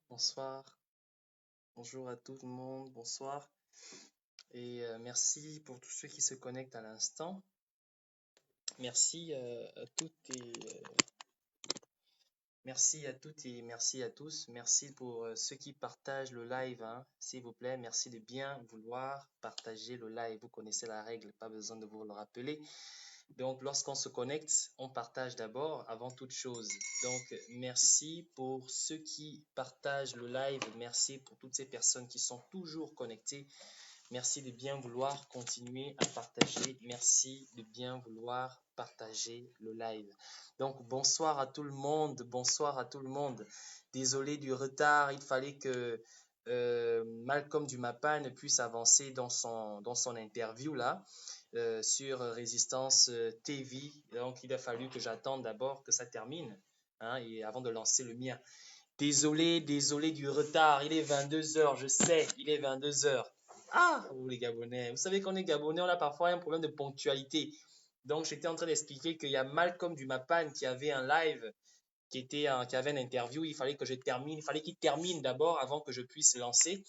Bonsoir, bonjour à tout le monde, bonsoir. Et merci pour tous ceux qui se connectent à l'instant. Merci à toutes merci à toutes et merci à tous. Merci pour ceux qui partagent le live, hein, s'il vous plaît. Merci de bien vouloir partager le live. Vous connaissez la règle, pas besoin de vous le rappeler. Donc, lorsqu'on se connecte, on partage d'abord avant toute chose. Donc, merci pour ceux qui partagent le live. Merci pour toutes ces personnes qui sont toujours connectées. Merci de bien vouloir continuer à partager. Merci de bien vouloir partager le live. Donc, bonsoir à tout le monde. Bonsoir à tout le monde. Désolé du retard. Il fallait que Malcolm Dumapan puisse avancer dans son interview là sur Résistance TV. Donc, il a fallu que j'attende d'abord que ça termine, hein, et avant de lancer le mien. Désolé du retard. Il est 22 heures, je sais, il est 22 heures. Ah, vous les Gabonais, vous savez qu'on est Gabonais, on a parfois un problème de ponctualité. Donc, j'étais en train d'expliquer qu'il y a Malcolm Dumapan qui avait un live, qui avait une interview. Il fallait que je termine, il fallait qu'il termine d'abord avant que je puisse lancer.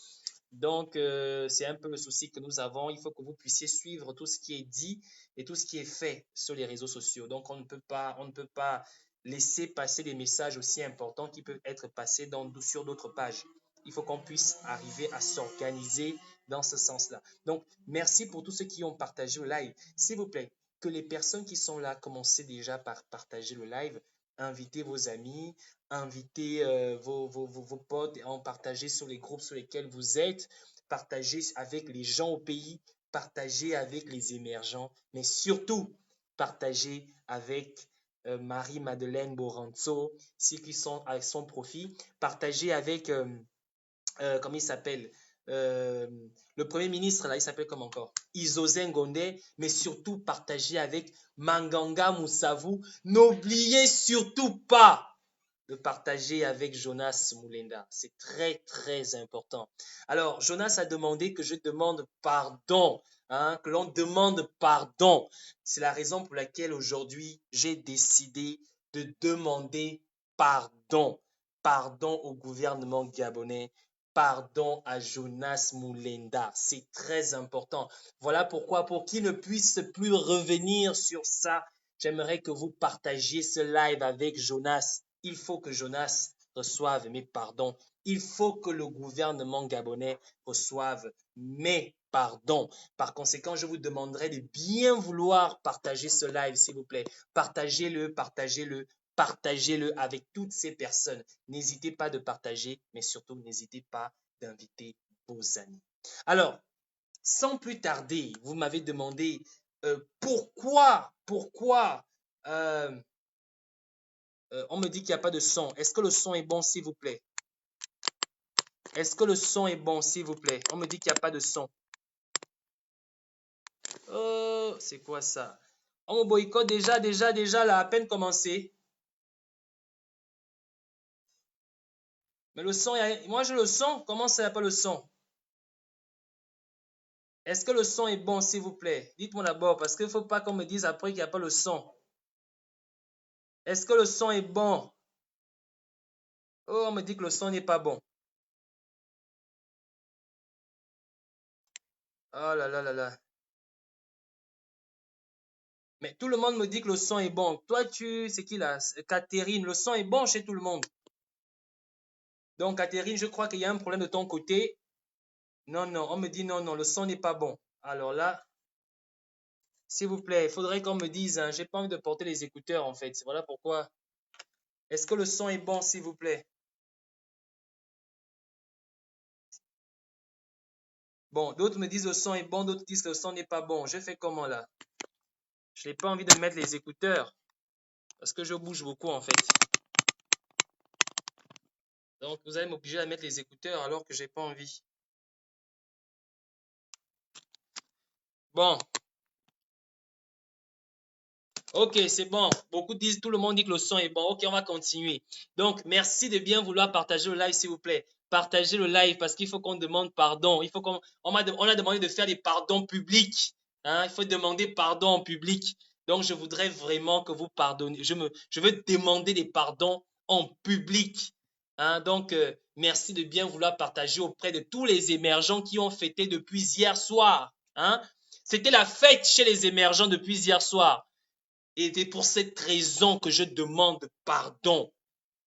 Donc, c'est un peu le souci que nous avons. Il faut que vous puissiez suivre tout ce qui est dit et tout ce qui est fait sur les réseaux sociaux. Donc, on ne peut pas laisser passer des messages aussi importants qui peuvent être passés sur d'autres pages. Il faut qu'on puisse arriver à s'organiser dans ce sens-là. Donc, merci pour tous ceux qui ont partagé le live. S'il vous plaît, que les personnes qui sont là, commencez déjà par partager le live. Invitez vos amis, invitez vos potes et en partager sur les groupes sur lesquels vous êtes, partagez avec les gens au pays, partagez avec les émergents, mais surtout partagez avec Marie-Madeleine Boranzo, ceux qui sont avec son profit, partagez avec, comment il s'appelle, euh, le Premier ministre, là, il s'appelle comme encore Isozen Gondé, mais surtout partagez avec Manganga Moussavu. N'oubliez surtout pas de partager avec Jonas Moulenda. C'est très, très important. Alors, Jonas a demandé que je demande pardon, hein, que l'on demande pardon. C'est la raison pour laquelle aujourd'hui, j'ai décidé de demander pardon. Pardon au gouvernement gabonais. Pardon à Jonas Moulenda. C'est très important. Voilà pourquoi, pour qu'il ne puisse plus revenir sur ça, j'aimerais que vous partagiez ce live avec Jonas. Il faut que Jonas reçoive mes pardons. Il faut que le gouvernement gabonais reçoive mes pardons. Par conséquent, je vous demanderai de bien vouloir partager ce live, s'il vous plaît. Partagez-le, partagez-le, partagez-le avec toutes ces personnes. N'hésitez pas de partager, mais surtout n'hésitez pas d'inviter vos amis. Alors, sans plus tarder, vous m'avez demandé pourquoi on me dit qu'il n'y a pas de son. Est-ce que le son est bon, s'il vous plaît? Est-ce que le son est bon, s'il vous plaît? On me dit qu'il n'y a pas de son. Oh, c'est quoi ça? On me boycotte déjà, là, à peine commencé. Mais le son, moi j'ai le son. Comment ça, il n'y a pas le son? Est-ce que le son est bon, s'il vous plaît? Dites-moi d'abord, parce qu'il ne faut pas qu'on me dise après qu'il n'y a pas le son. Est-ce que le son est bon? Oh, on me dit que le son n'est pas bon. Oh là là là là. Mais tout le monde me dit que le son est bon. Toi, c'est qui là? Catherine, le son est bon chez tout le monde. Donc, Catherine, je crois qu'il y a un problème de ton côté. Non, non, on me dit non, non, le son n'est pas bon. Alors là, s'il vous plaît, il faudrait qu'on me dise, hein, j'ai pas envie de porter les écouteurs en fait. Voilà pourquoi. Est-ce que le son est bon, s'il vous plaît? Bon, d'autres me disent le son est bon, d'autres disent que le son n'est pas bon. Je fais comment là? Je n'ai pas envie de mettre les écouteurs parce que je bouge beaucoup en fait. Donc, vous allez m'obliger à mettre les écouteurs alors que j'ai pas envie. Bon, ok, c'est bon. Beaucoup disent, tout le monde dit que le son est bon. Ok, on va continuer. Donc, merci de bien vouloir partager le live, s'il vous plaît. Partagez le live parce qu'il faut qu'on demande pardon. Il faut on a demandé de faire des pardons publics. Hein. Il faut demander pardon en public. Donc, je voudrais vraiment que vous pardonnez. Je veux demander des pardons en public. Hein, donc, merci de bien vouloir partager auprès de tous les émergents qui ont fêté depuis hier soir. Hein. C'était la fête chez les émergents depuis hier soir. Et c'est pour cette raison que je demande pardon.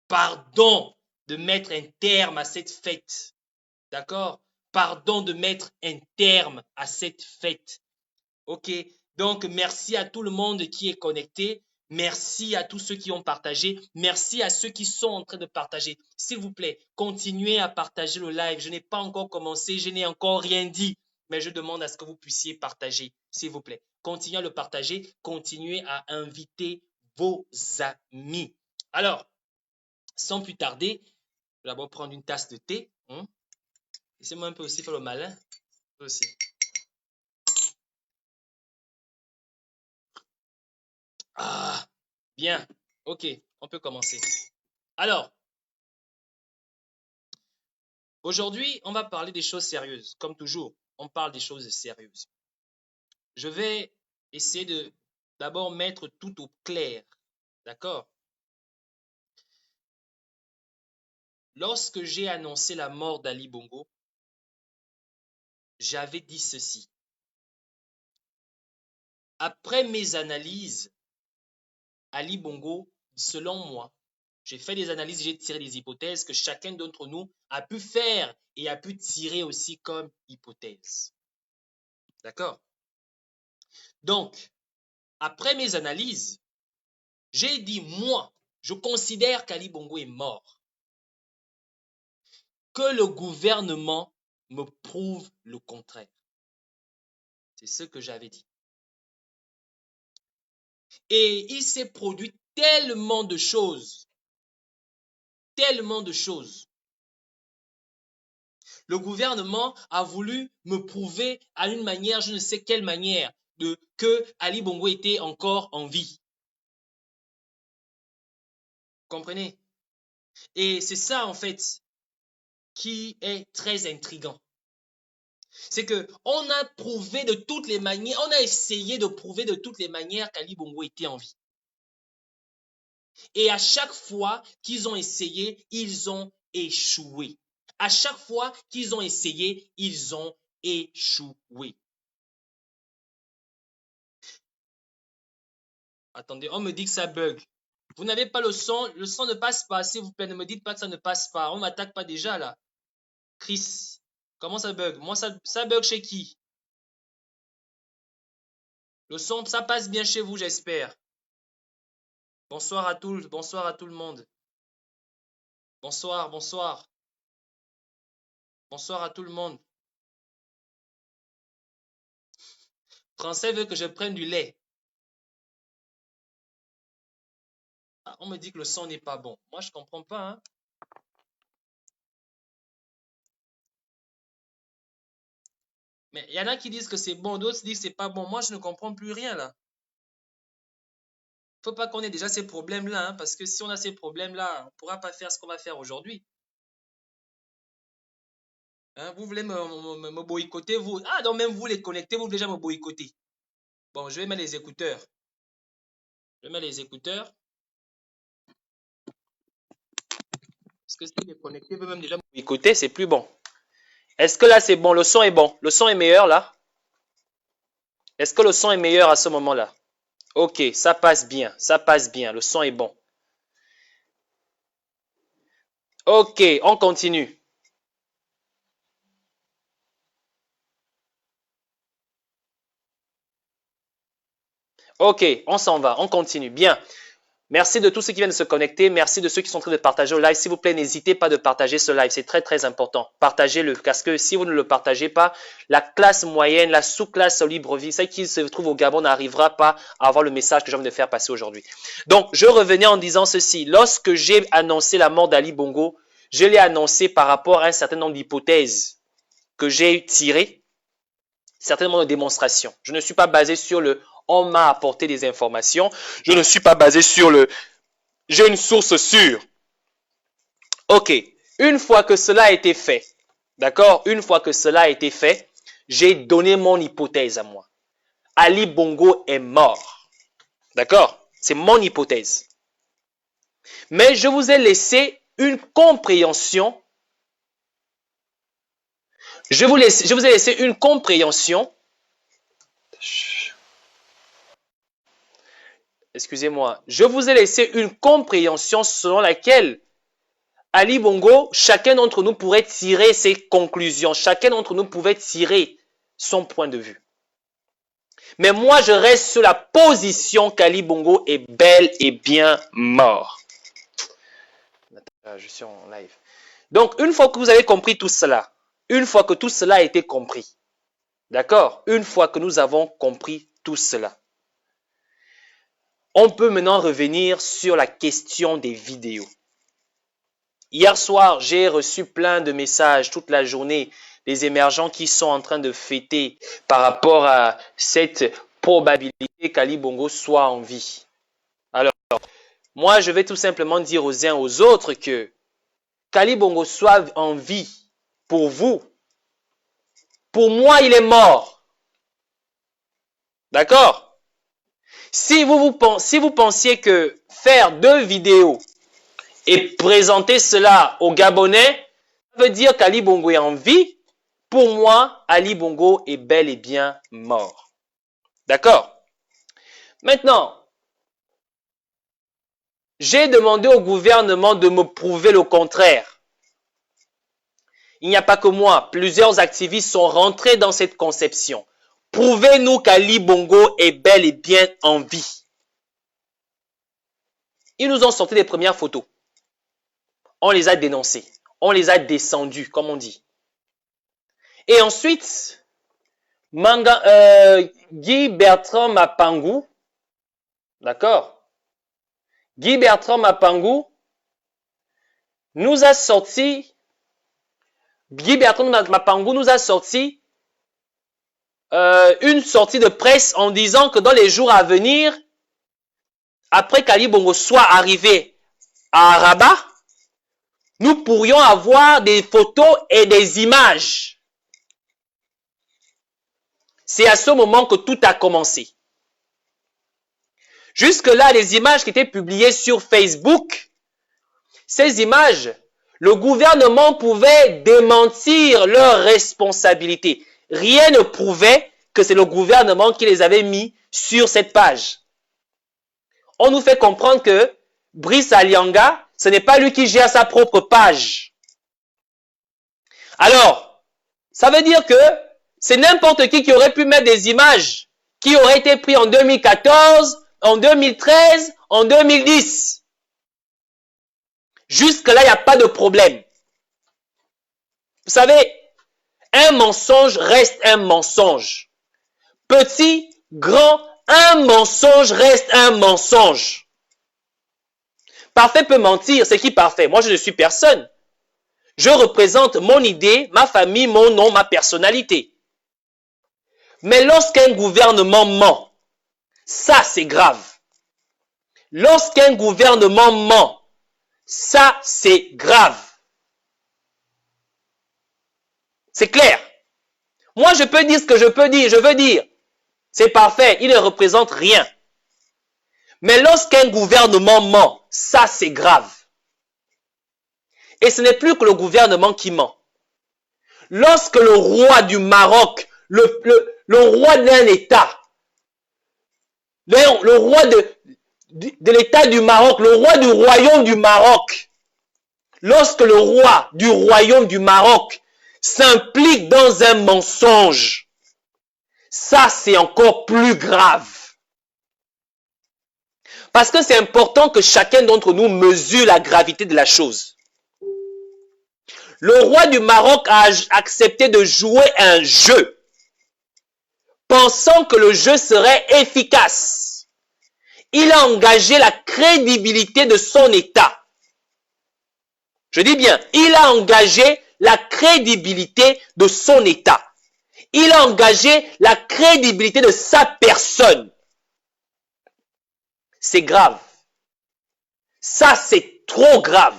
Pardon de mettre un terme à cette fête. D'accord? Pardon de mettre un terme à cette fête. OK? Donc, merci à tout le monde qui est connecté. Merci à tous ceux qui ont partagé. Merci à ceux qui sont en train de partager. S'il vous plaît, continuez à partager le live. Je n'ai pas encore commencé, je n'ai encore rien dit. Mais je demande à ce que vous puissiez partager, s'il vous plaît. Continuez à le partager. Continuez à inviter vos amis. Alors, sans plus tarder, je vais d'abord prendre une tasse de thé. Laissez-moi un peu aussi faire le malin. Aussi. Ah, bien. OK, on peut commencer. Alors, aujourd'hui, on va parler des choses sérieuses. Comme toujours, on parle des choses sérieuses. Je vais essayer de d'abord mettre tout au clair. D'accord? Lorsque j'ai annoncé la mort d'Ali Bongo, j'avais dit ceci. Après mes analyses, Ali Bongo, selon moi, j'ai fait des analyses, j'ai tiré des hypothèses que chacun d'entre nous a pu faire et a pu tirer aussi comme hypothèse. D'accord? Donc, après mes analyses, j'ai dit, moi, je considère qu'Ali Bongo est mort. Que le gouvernement me prouve le contraire. C'est ce que j'avais dit. Et il s'est produit tellement de choses. Tellement de choses. Le gouvernement a voulu me prouver à une manière, je ne sais quelle manière, que Ali Bongo était encore en vie. Comprenez? Et c'est ça, en fait, qui est très intriguant. C'est que on a prouvé de toutes les manières, on a essayé de prouver de toutes les manières qu'Ali Bongo était en vie. Et à chaque fois qu'ils ont essayé, ils ont échoué. À chaque fois qu'ils ont essayé, ils ont échoué. Attendez, on me dit que ça bug. Vous n'avez pas le son ne passe pas, s'il vous plaît, ne me dites pas que ça ne passe pas. On ne m'attaque pas déjà là. Chris, comment ça bug? Moi, ça bug chez qui? Le son, ça passe bien chez vous, j'espère. Bonsoir à tout le monde. Bonsoir, bonsoir. Bonsoir à tout le monde. Français veut que je prenne du lait. Ah, on me dit que le son n'est pas bon. Moi, je ne comprends pas. Hein? Mais il y en a qui disent que c'est bon, d'autres disent que c'est pas bon. Moi, je ne comprends plus rien là. Faut pas qu'on ait déjà ces problèmes-là, hein, parce que si on a ces problèmes-là, on ne pourra pas faire ce qu'on va faire aujourd'hui. Hein, vous voulez me boycotter, vous. Ah, donc même vous les connectez, vous voulez déjà me boycotter. Bon, je vais mettre les écouteurs. Je vais mettre les écouteurs. Parce que si les connectés veulent même déjà me boycotter, c'est plus bon. Est-ce que là, c'est bon? Le son est bon. Le son est meilleur là? Est-ce que le son est meilleur à ce moment-là? Ok, ça passe bien. Ça passe bien. Le son est bon. Ok, on continue. Ok, on s'en va. On continue. Bien. Merci de tous ceux qui viennent de se connecter. Merci de ceux qui sont en train de partager le live. S'il vous plaît, n'hésitez pas de partager ce live. C'est très, très important. Partagez-le. Parce que si vous ne le partagez pas, la classe moyenne, la sous-classe Libreville, celle qui se trouve au Gabon n'arrivera pas à avoir le message que j'ai envie de faire passer aujourd'hui. Donc, je revenais en disant ceci. Lorsque j'ai annoncé la mort d'Ali Bongo, je l'ai annoncé par rapport à un certain nombre d'hypothèses que j'ai tirées, certainement de démonstrations. Je ne suis pas basé sur le on m'a apporté des informations. Je ne suis pas basé sur le j'ai une source sûre. Ok, une fois que cela a été fait, d'accord, une fois que cela a été fait, j'ai donné mon hypothèse à moi. Ali Bongo est mort. D'accord, c'est mon hypothèse. Mais je vous ai laissé une compréhension. Je vous ai laissé une compréhension. Excusez-moi. Je vous ai laissé une compréhension selon laquelle Ali Bongo, chacun d'entre nous pourrait tirer ses conclusions. Chacun d'entre nous pouvait tirer son point de vue. Mais moi, je reste sur la position qu'Ali Bongo est bel et bien mort. Je suis en live. Donc, une fois que vous avez compris tout cela, une fois que tout cela a été compris, d'accord? Une fois que nous avons compris tout cela, on peut maintenant revenir sur la question des vidéos. Hier soir, j'ai reçu plein de messages toute la journée, des émergents qui sont en train de fêter par rapport à cette probabilité qu'Ali Bongo soit en vie. Alors, moi, je vais tout simplement dire aux uns aux autres que qu'Ali Bongo soit en vie pour vous. Pour moi, il est mort. D'accord? Si vous pensiez que faire 2 vidéos et présenter cela aux Gabonais, ça veut dire qu'Ali Bongo est en vie. Pour moi, Ali Bongo est bel et bien mort. D'accord? Maintenant, j'ai demandé au gouvernement de me prouver le contraire. Il n'y a pas que moi, plusieurs activistes sont rentrés dans cette conception. Prouvez-nous qu'Ali Bongo est bel et bien en vie. Ils nous ont sorti les premières photos. On les a dénoncées. On les a descendues, comme on dit. Et ensuite, Guy Bertrand Mapangou, d'accord? Guy Bertrand Mapangou nous a sorti, une sortie de presse en disant que dans les jours à venir, après qu'Ali Bongo soit arrivé à Rabat, nous pourrions avoir des photos et des images. C'est à ce moment que tout a commencé. Jusque-là, les images qui étaient publiées sur Facebook, ces images, le gouvernement pouvait démentir leur responsabilité. Rien ne prouvait que c'est le gouvernement qui les avait mis sur cette page. On nous fait comprendre que Brice Alianga, ce n'est pas lui qui gère sa propre page. Alors, ça veut dire que c'est n'importe qui aurait pu mettre des images qui auraient été prises en 2014, en 2013, en 2010. Jusque-là, il n'y a pas de problème. Vous savez, un mensonge reste un mensonge. Petit, grand, un mensonge reste un mensonge. Parfait peut mentir, c'est qui parfait? Moi, je ne suis personne. Je représente mon idée, ma famille, mon nom, ma personnalité. Mais lorsqu'un gouvernement ment, ça c'est grave. Lorsqu'un gouvernement ment, ça c'est grave. C'est clair. Moi je peux dire ce que je peux dire, je veux dire. C'est parfait, il ne représente rien. Mais lorsqu'un gouvernement ment, ça c'est grave. Et ce n'est plus que le gouvernement qui ment. Lorsque le roi du Maroc, le roi d'un État, le roi de l'État du Maroc, le roi du royaume du Maroc, lorsque le roi du royaume du Maroc s'implique dans un mensonge, ça c'est encore plus grave. Parce que c'est important que chacun d'entre nous mesure la gravité de la chose. Le roi du Maroc a accepté de jouer un jeu, pensant que le jeu serait efficace. Il a engagé la crédibilité de son État. Je dis bien, il a engagé la crédibilité de son État. Il a engagé la crédibilité de sa personne. C'est grave. Ça, c'est trop grave.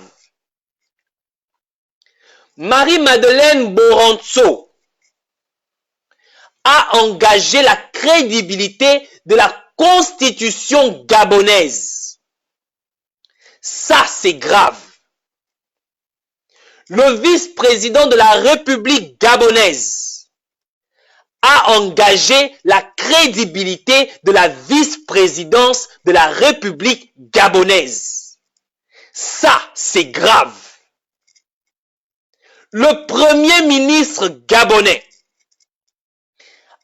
Marie-Madeleine Boranzo a engagé la crédibilité de la constitution gabonaise. Ça, c'est grave. le vice-président de la République gabonaise a engagé la crédibilité de la vice-présidence de la République gabonaise. Ça, c'est grave. Le premier ministre gabonais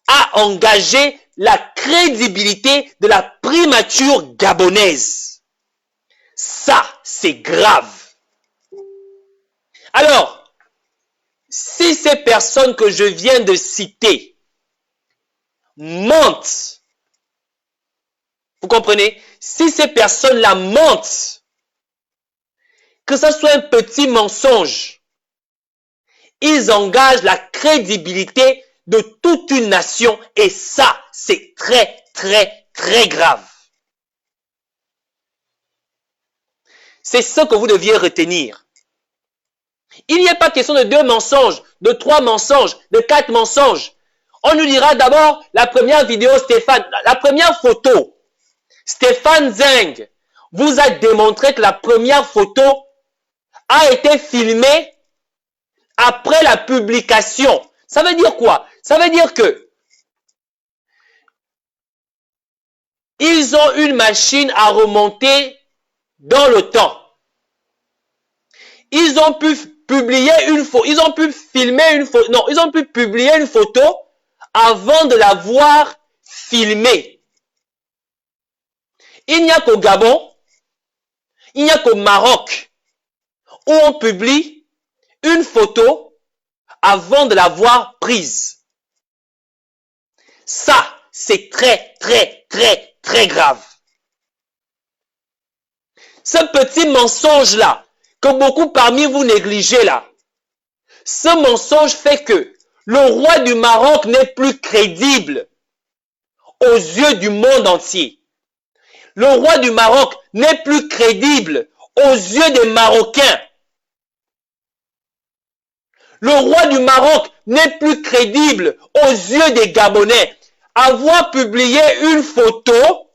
a engagé la crédibilité de la primature gabonaise. Ça, c'est grave. Alors, si ces personnes que je viens de citer mentent, vous comprenez? Si ces personnes-là mentent, que ce soit un petit mensonge, ils engagent la crédibilité de toute une nation et ça, c'est très, très, très grave. C'est ce que vous deviez retenir. Il n'y a pas question de 2 mensonges, de 3 mensonges, de 4 mensonges. On nous dira d'abord la première vidéo, Stéphane, la première photo. Stéphane Zeng vous a démontré que la première photo a été filmée après la publication. Ça veut dire quoi? Ça veut dire que ils ont une machine à remonter dans le temps. Ils ont pu publier une photo, ils ont pu filmer une photo, non, ils ont pu publier une photo avant de l'avoir filmée. Il n'y a qu'au Gabon, il n'y a qu'au Maroc où on publie une photo avant de l'avoir prise. Ça, c'est très, très, très, très grave. Ce petit mensonge-là, que beaucoup parmi vous négligez là, ce mensonge fait que le roi du Maroc n'est plus crédible aux yeux du monde entier. Le roi du Maroc n'est plus crédible aux yeux des Marocains. Le roi du Maroc n'est plus crédible aux yeux des Gabonais. Avoir publié une photo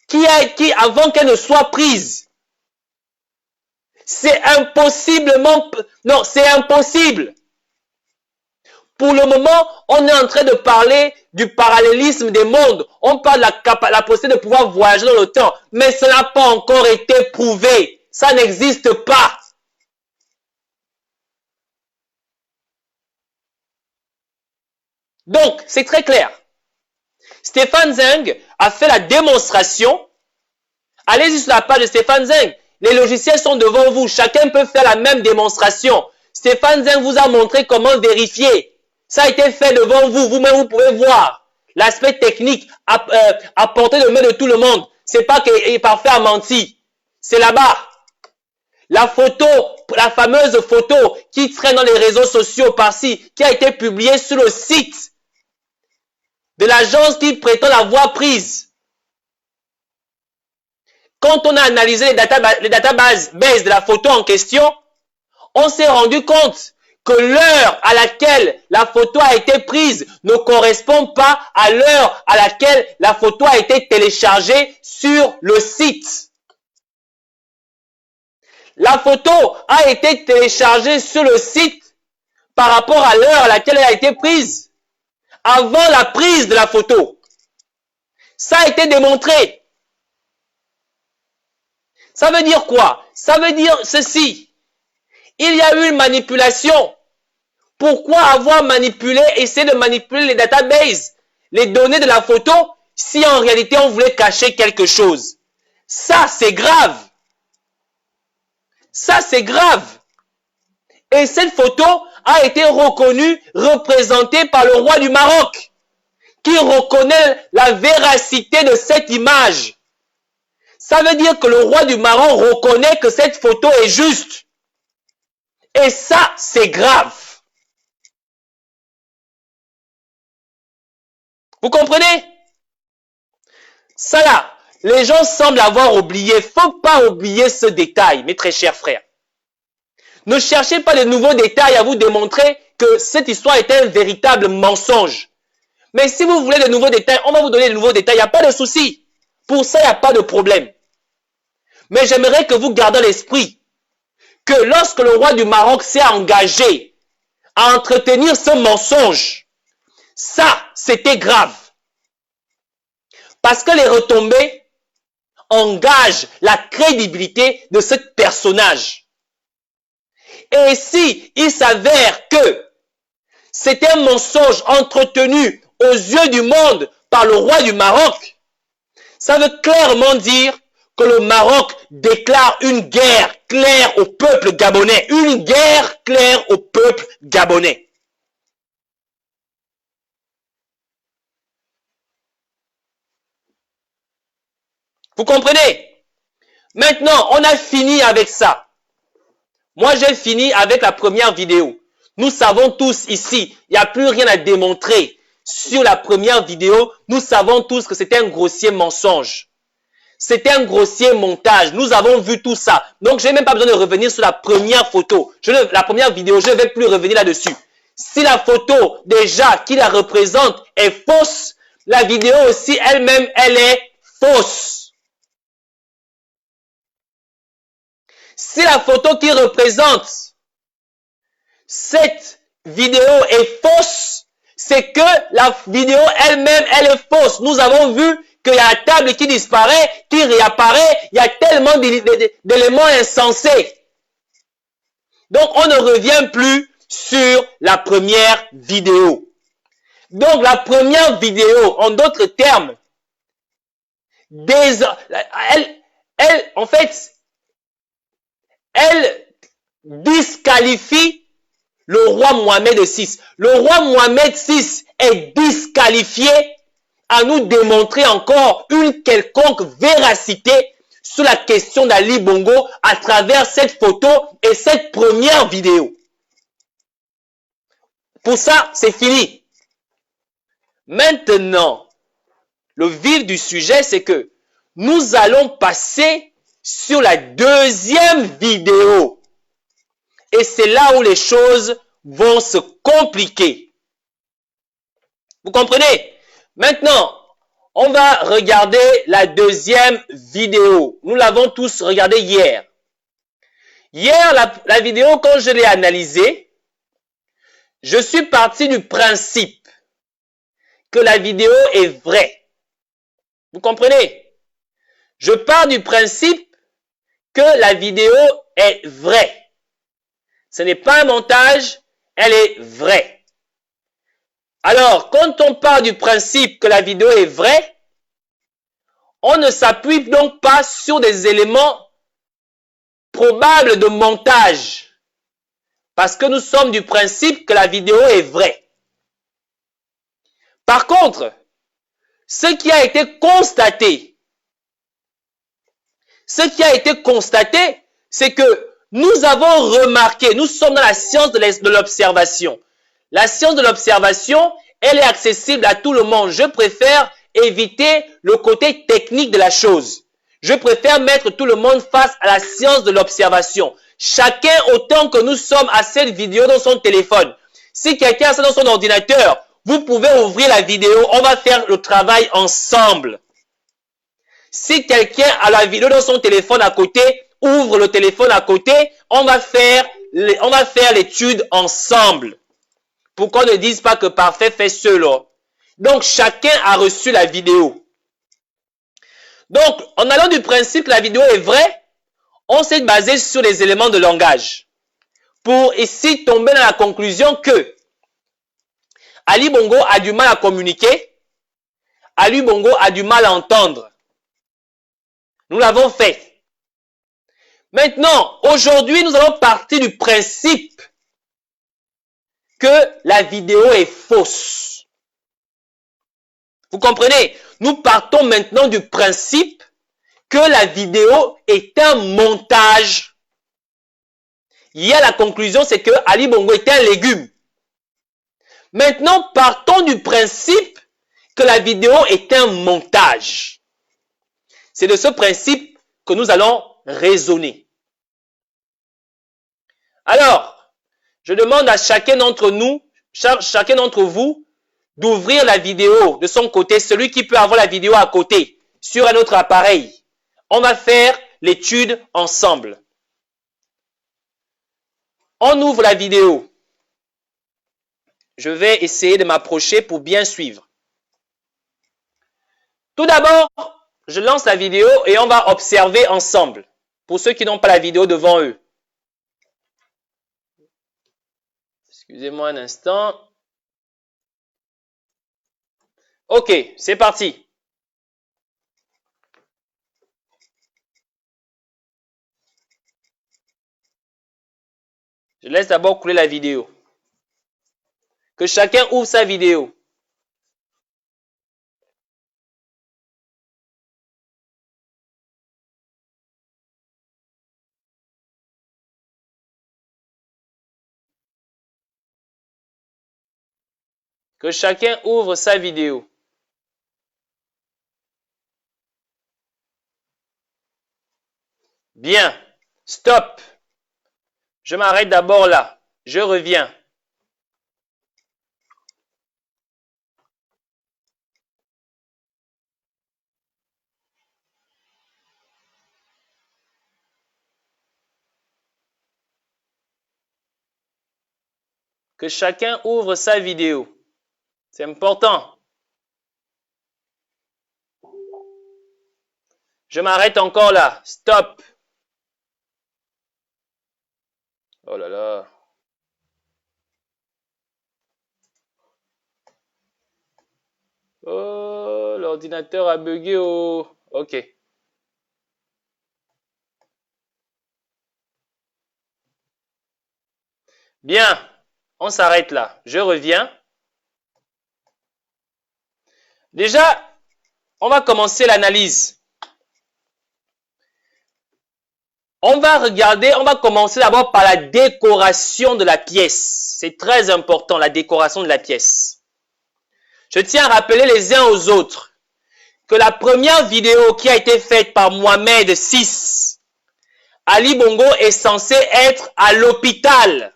qui avant qu'elle ne soit prise, c'est impossiblement, non, c'est impossible. Pour le moment, on est en train de parler du parallélisme des mondes. On parle de la possibilité de pouvoir voyager dans le temps. Mais ça n'a pas encore été prouvé. Ça n'existe pas. Donc, c'est très clair. Stéphane Zeng a fait la démonstration. Allez-y sur la page de Stéphane Zeng. Les logiciels sont devant vous. Chacun peut faire la même démonstration. Stéphane Zeng vous a montré comment vérifier. Ça a été fait devant vous. Vous-même, vous pouvez voir l'aspect technique à portée de main de tout le monde. C'est pas qu'il est parfait à mentir. C'est là-bas. La photo, la fameuse photo qui traîne dans les réseaux sociaux par-ci, qui a été publiée sur le site de l'agence qui prétend l'avoir prise. Quand on a analysé les databases de la photo en question, on s'est rendu compte que l'heure à laquelle la photo a été prise ne correspond pas à l'heure à laquelle la photo a été téléchargée sur le site. La photo a été téléchargée sur le site par rapport à l'heure à laquelle elle a été prise, avant la prise de la photo. Ça a été démontré. Ça veut dire quoi? Ça veut dire ceci. Il y a eu une manipulation. Pourquoi avoir manipulé, essayer de manipuler les databases, les données de la photo, si en réalité on voulait cacher quelque chose? Ça, c'est grave. Ça, c'est grave. Et cette photo a été reconnue, représentée par le roi du Maroc, qui reconnaît la véracité de cette image. Ça veut dire que le roi du Maroc reconnaît que cette photo est juste. Et ça, c'est grave. Vous comprenez? Ça là, les gens semblent avoir oublié. Il ne faut pas oublier ce détail, mes très chers frères. Ne cherchez pas de nouveaux détails à vous démontrer que cette histoire est un véritable mensonge. Mais si vous voulez de nouveaux détails, on va vous donner de nouveaux détails. Il n'y a pas de souci. Pour ça, il n'y a pas de problème. Mais j'aimerais que vous gardiez à l'esprit que lorsque le roi du Maroc s'est engagé à entretenir ce mensonge, ça, c'était grave. Parce que les retombées engagent la crédibilité de ce personnage. Et si il s'avère que c'est un mensonge entretenu aux yeux du monde par le roi du Maroc, ça veut clairement dire que le Maroc déclare une guerre claire au peuple gabonais. Une guerre claire au peuple gabonais. Vous comprenez? Maintenant, on a fini avec ça. Moi, j'ai fini avec la première vidéo. Nous savons tous ici, il n'y a plus rien à démontrer. Sur la première vidéo, nous savons tous que c'était un grossier mensonge. C'était un grossier montage. Nous avons vu tout ça. Donc, je n'ai même pas besoin de revenir sur la première photo. La première vidéo, je ne vais plus revenir là-dessus. Si la photo, déjà, qui la représente est fausse, la vidéo aussi elle-même, elle est fausse. Si la photo qui représente cette vidéo est fausse, c'est que la vidéo elle-même, elle est fausse. Nous avons vu qu'il y a la table qui disparaît, qui réapparaît. Il y a tellement d'éléments insensés. Donc, on ne revient plus sur la première vidéo. Donc, la première vidéo, en d'autres termes, elle disqualifie le roi Mohamed VI. Le roi Mohamed VI est disqualifié à nous démontrer encore une quelconque véracité sur la question d'Ali Bongo à travers cette photo et cette première vidéo. Pour ça, c'est fini. Maintenant, le vif du sujet, c'est que nous allons passer sur la deuxième vidéo. Et c'est là où les choses vont se compliquer. Vous comprenez? Maintenant, on va regarder la deuxième vidéo. Nous l'avons tous regardée hier. Hier, la vidéo, quand je l'ai analysée, je suis parti du principe que la vidéo est vraie. Vous comprenez? Je pars du principe que la vidéo est vraie. Ce n'est pas un montage, elle est vraie. Alors, quand on part du principe que la vidéo est vraie, on ne s'appuie donc pas sur des éléments probables de montage. Parce que nous sommes du principe que la vidéo est vraie. Par contre, ce qui a été constaté, c'est que nous avons remarqué, nous sommes dans la science de l'observation. La science de l'observation, elle est accessible à tout le monde. Je préfère éviter le côté technique de la chose. Je préfère mettre tout le monde face à la science de l'observation. Chacun, autant que nous sommes à cette vidéo dans son téléphone. Si quelqu'un a ça dans son ordinateur, vous pouvez ouvrir la vidéo, on va faire le travail ensemble. Si quelqu'un a la vidéo dans son téléphone à côté, ouvre le téléphone à côté, on va faire l'étude ensemble. Pour qu'on ne dise pas que parfait fait seul. Donc, chacun a reçu la vidéo. Donc, en allant du principe que la vidéo est vraie, on s'est basé sur les éléments de langage. Pour ici tomber dans la conclusion que Ali Bongo a du mal à communiquer, Ali Bongo a du mal à entendre. Nous l'avons fait. Maintenant, aujourd'hui, nous allons partir du principe que la vidéo est fausse. Vous comprenez? Nous partons maintenant du principe que la vidéo est un montage. Hier, la conclusion, c'est que Ali Bongo est un légume. Maintenant, partons du principe que la vidéo est un montage. C'est de ce principe que nous allons raisonner. Alors, je demande à chacun d'entre nous, chacun d'entre vous, d'ouvrir la vidéo de son côté, celui qui peut avoir la vidéo à côté, sur un autre appareil. On va faire l'étude ensemble. On ouvre la vidéo. Je vais essayer de m'approcher pour bien suivre. Tout d'abord, je lance la vidéo et on va observer ensemble. Pour ceux qui n'ont pas la vidéo devant eux. Excusez-moi un instant. Ok, c'est parti. Je laisse d'abord couler la vidéo. Que chacun ouvre sa vidéo. Que chacun ouvre sa vidéo. Bien. Stop. Je m'arrête d'abord là. Je reviens. Que chacun ouvre sa vidéo. C'est important. Je m'arrête encore là. Stop. Oh là là. Oh, l'ordinateur a bugué. Oh. Ok. Bien. On s'arrête là. Je reviens. Déjà, on va commencer l'analyse. On va regarder, on va commencer d'abord par la décoration de la pièce. C'est très important, la décoration de la pièce. Je tiens à rappeler les uns aux autres que la première vidéo qui a été faite par Mohamed VI, Ali Bongo est censé être à l'hôpital.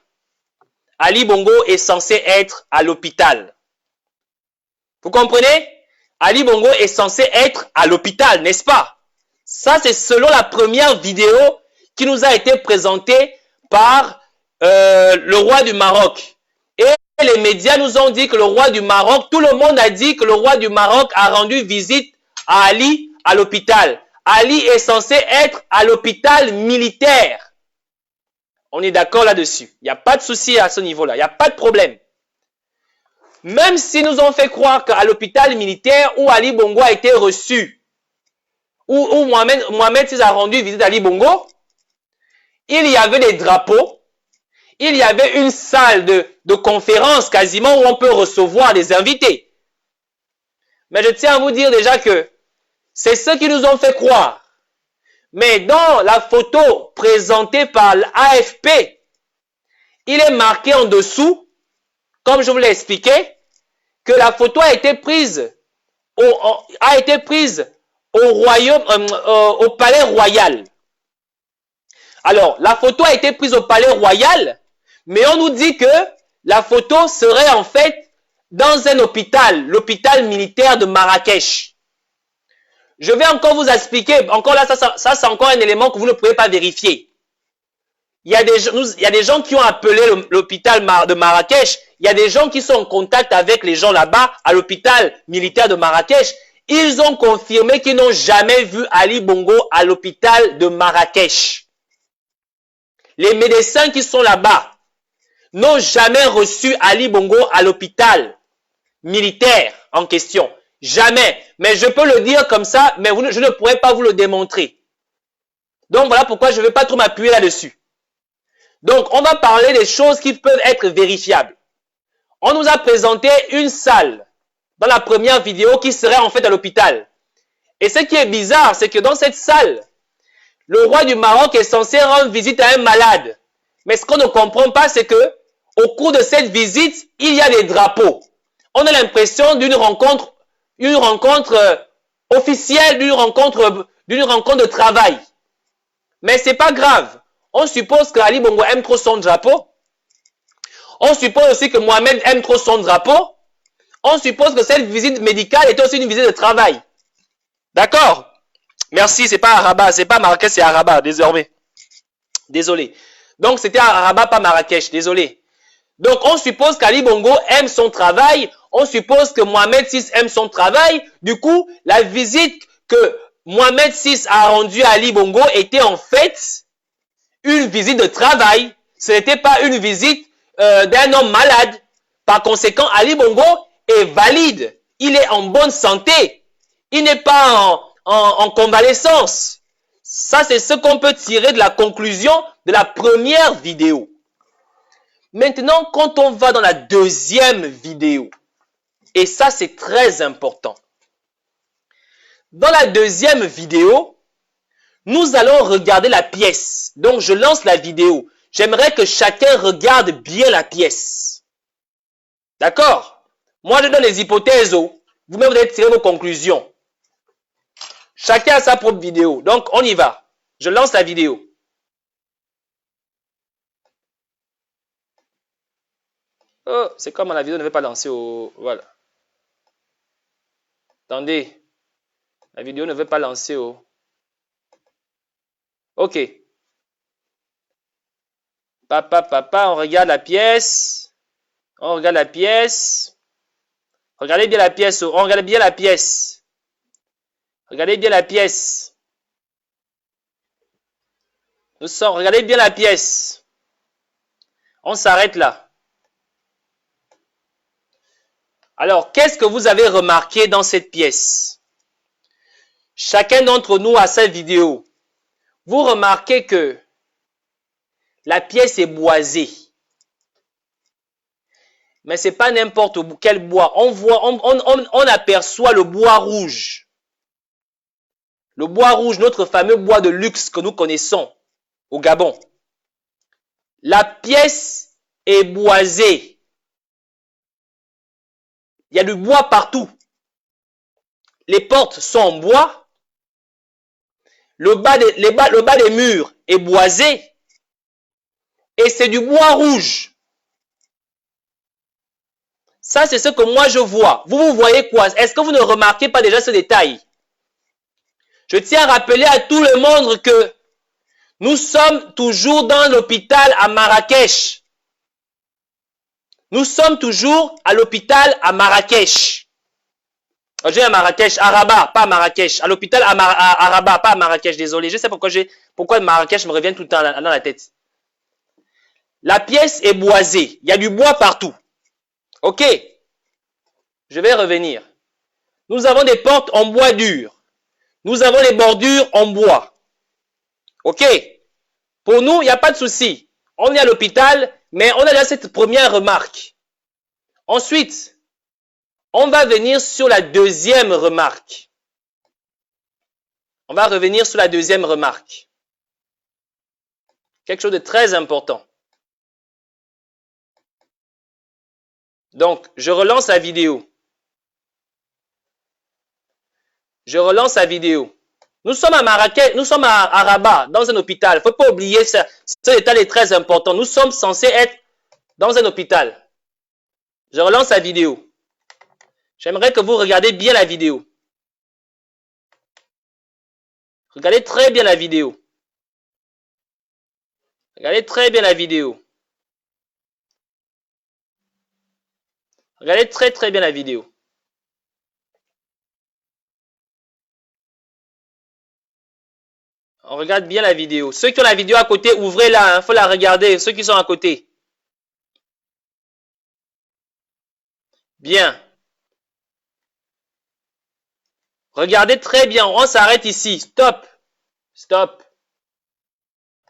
Ali Bongo est censé être à l'hôpital. Vous comprenez? Ali Bongo est censé être à l'hôpital, n'est-ce pas? Ça, c'est selon la première vidéo qui nous a été présentée par le roi du Maroc. Et les médias nous ont dit que le roi du Maroc, tout le monde a dit que le roi du Maroc a rendu visite à Ali à l'hôpital. Ali est censé être à l'hôpital militaire. On est d'accord là-dessus. Il n'y a pas de souci à ce niveau-là. Il n'y a pas de problème. Même si nous ont fait croire qu'à l'hôpital militaire où Ali Bongo a été reçu, où Mohamed VI a rendu visite à Ali Bongo, il y avait des drapeaux, il y avait une salle de conférence quasiment où on peut recevoir des invités. Mais je tiens à vous dire déjà que c'est ce qui nous ont fait croire. Mais dans la photo présentée par l'AFP, il est marqué en dessous, comme je vous l'ai expliqué, que la photo a été prise au palais royal. Alors, la photo a été prise au palais royal, mais on nous dit que la photo serait en fait dans un hôpital, l'hôpital militaire de Marrakech. Je vais encore vous expliquer, encore là, ça c'est encore un élément que vous ne pouvez pas vérifier. Il y a des gens qui ont appelé l'hôpital de Marrakech, il y a des gens qui sont en contact avec les gens là-bas, à l'hôpital militaire de Marrakech. Ils ont confirmé qu'ils n'ont jamais vu Ali Bongo à l'hôpital de Marrakech. Les médecins qui sont là-bas n'ont jamais reçu Ali Bongo à l'hôpital militaire en question. Jamais. Mais je peux le dire comme ça, mais je ne pourrais pas vous le démontrer. Donc voilà pourquoi je ne vais pas trop m'appuyer là-dessus. Donc on va parler des choses qui peuvent être vérifiables. On nous a présenté une salle dans la première vidéo qui serait en fait à l'hôpital. Et ce qui est bizarre, c'est que dans cette salle, le roi du Maroc est censé rendre visite à un malade. Mais ce qu'on ne comprend pas, c'est que au cours de cette visite, il y a des drapeaux. On a l'impression d'une rencontre officielle, d'une rencontre de travail. Mais c'est pas grave. On suppose que Ali Bongo aime trop son drapeau. On suppose aussi que Mohamed aime trop son drapeau. On suppose que cette visite médicale est aussi une visite de travail. D'accord? Merci, c'est pas à Rabat, c'est pas Marrakech, c'est à Rabat, désormais. Désolé. Donc, c'était à Rabat, pas Marrakech. Désolé. Donc, on suppose qu'Ali Bongo aime son travail. On suppose que Mohamed VI aime son travail. Du coup, la visite que Mohamed VI a rendue à Ali Bongo était en fait une visite de travail. Ce n'était pas une visite d'un homme malade. Par conséquent, Ali Bongo est valide. Il est en bonne santé. Il n'est pas en convalescence. Ça, c'est ce qu'on peut tirer de la conclusion de la première vidéo. Maintenant, quand on va dans la deuxième vidéo, et ça, c'est très important. Dans la deuxième vidéo, nous allons regarder la pièce. Donc, je lance la vidéo. J'aimerais que chacun regarde bien la pièce. D'accord? Moi, je donne les hypothèses. Vous-même, vous allez tirer vos conclusions. Chacun a sa propre vidéo. Donc, on y va. Je lance la vidéo. Oh, c'est comme la vidéo ne veut pas lancer au... Voilà. Attendez. La vidéo ne veut pas lancer au... Ok. Papa, on regarde la pièce. On regarde la pièce. Regardez bien la pièce. On regarde bien la pièce. Regardez bien la pièce. Regardez bien la pièce. On s'arrête là. Alors, qu'est-ce que vous avez remarqué dans cette pièce? Chacun d'entre nous a sa vidéo. Vous remarquez que la pièce est boisée. Mais ce n'est pas n'importe quel bois. On aperçoit le bois rouge. Le bois rouge, notre fameux bois de luxe que nous connaissons au Gabon. La pièce est boisée. Il y a du bois partout. Les portes sont en bois. Le bas des murs est boisé. Et c'est du bois rouge. Ça, c'est ce que moi je vois. Vous voyez quoi? Est-ce que vous ne remarquez pas déjà ce détail? Je tiens à rappeler à tout le monde que nous sommes toujours dans l'hôpital à Marrakech. Nous sommes toujours à l'hôpital à Marrakech. Je dis à Marrakech, à Rabat, pas à Marrakech. À l'hôpital à Rabat, pas à Marrakech, désolé. Je sais pourquoi Marrakech me revient tout le temps dans la tête. La pièce est boisée. Il y a du bois partout. Ok. Je vais revenir. Nous avons des portes en bois dur. Nous avons les bordures en bois. Ok. Pour nous, il n'y a pas de souci. On est à l'hôpital, mais on a déjà cette première remarque. Ensuite, on va venir sur la deuxième remarque. On va revenir sur la deuxième remarque. Quelque chose de très important. Donc, je relance la vidéo. Je relance la vidéo. Nous sommes à Marrakech, nous sommes à Rabat, dans un hôpital. Il ne faut pas oublier ça. Ce détail est très important. Nous sommes censés être dans un hôpital. Je relance la vidéo. J'aimerais que vous regardiez bien la vidéo. Regardez très bien la vidéo. Regardez très bien la vidéo. Regardez très bien la vidéo. On regarde bien la vidéo. Ceux qui ont la vidéo à côté, ouvrez-la. Il faut la regarder. Ceux qui sont à côté. Bien. Regardez très bien. On s'arrête ici. Stop. Stop.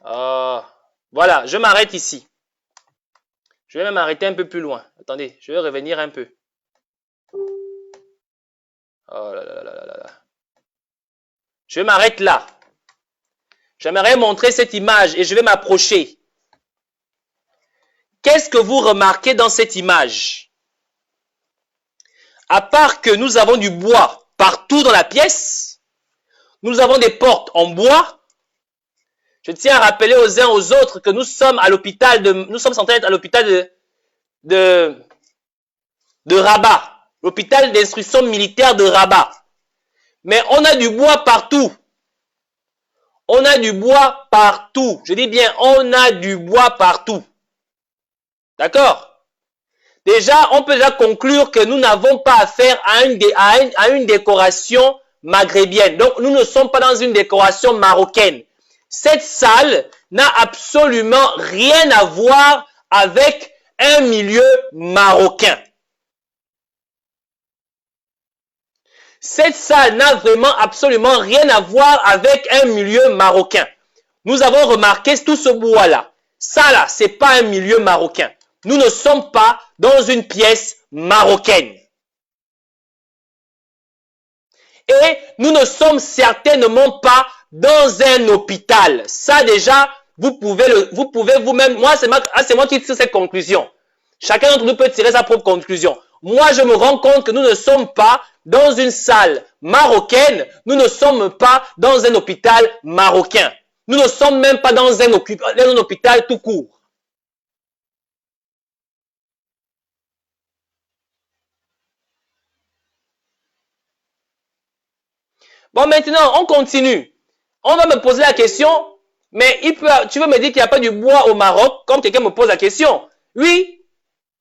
Voilà, je m'arrête ici. Je vais même m'arrêter un peu plus loin. Attendez, je vais revenir un peu. Oh là là là là là. Je m'arrête là. J'aimerais montrer cette image et je vais m'approcher. Qu'est-ce que vous remarquez dans cette image? À part que nous avons du bois partout dans la pièce, nous avons des portes en bois. Je tiens à rappeler aux uns aux autres que nous sommes à l'hôpital nous sommes censés être à l'hôpital de Rabat, l'hôpital d'instruction militaire de Rabat. Mais on a du bois partout. On a du bois partout. Je dis bien, on a du bois partout. D'accord? Déjà, on peut déjà conclure que nous n'avons pas affaire à une décoration maghrébienne. Donc, nous ne sommes pas dans une décoration marocaine. Cette salle n'a absolument rien à voir avec un milieu marocain. Cette salle n'a vraiment absolument rien à voir avec un milieu marocain. Nous avons remarqué tout ce bois-là. Ça, là, c'est pas un milieu marocain. Nous ne sommes pas dans une pièce marocaine. Et nous ne sommes certainement pas dans un hôpital. Ça déjà, vous pouvez vous-même, moi c'est moi qui tire cette conclusion. Chacun d'entre nous peut tirer sa propre conclusion. Moi je me rends compte que nous ne sommes pas dans une salle marocaine, nous ne sommes pas dans un hôpital marocain. Nous ne sommes même pas dans un hôpital tout court. Bon, maintenant, on continue. On va me poser la question, mais tu veux me dire qu'il n'y a pas du bois au Maroc, comme quelqu'un me pose la question. Oui,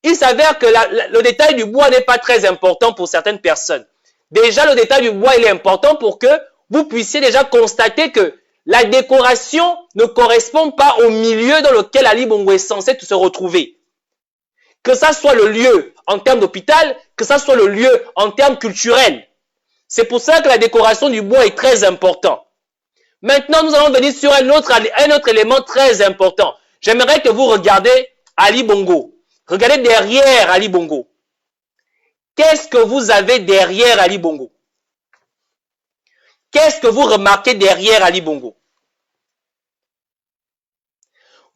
il s'avère que le détail du bois n'est pas très important pour certaines personnes. Déjà, le détail du bois, il est important pour que vous puissiez déjà constater que la décoration ne correspond pas au milieu dans lequel Ali Bongo est censé se retrouver. Que ça soit le lieu en termes d'hôpital, que ça soit le lieu en termes culturels. C'est pour ça que la décoration du bois est très important. Maintenant, nous allons venir sur un autre élément très important. J'aimerais que vous regardiez Ali Bongo. Regardez derrière Ali Bongo. Qu'est-ce que vous avez derrière Ali Bongo? Qu'est-ce que vous remarquez derrière Ali Bongo?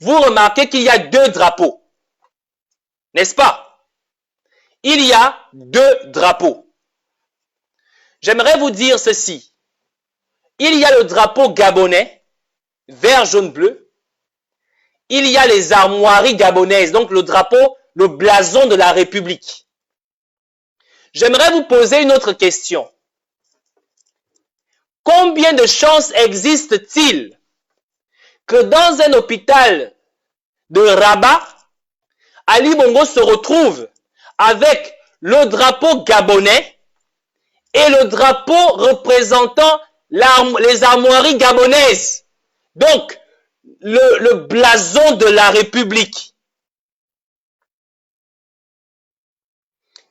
Vous remarquez qu'il y a deux drapeaux. N'est-ce pas? Il y a deux drapeaux. J'aimerais vous dire ceci. Il y a le drapeau gabonais, vert, jaune, bleu. Il y a les armoiries gabonaises, donc le drapeau, le blason de la République. J'aimerais vous poser une autre question. Combien de chances existe-t-il que dans un hôpital de Rabat, Ali Bongo se retrouve avec le drapeau gabonais et le drapeau représentant les armoiries gabonaises. Donc, le blason de la République.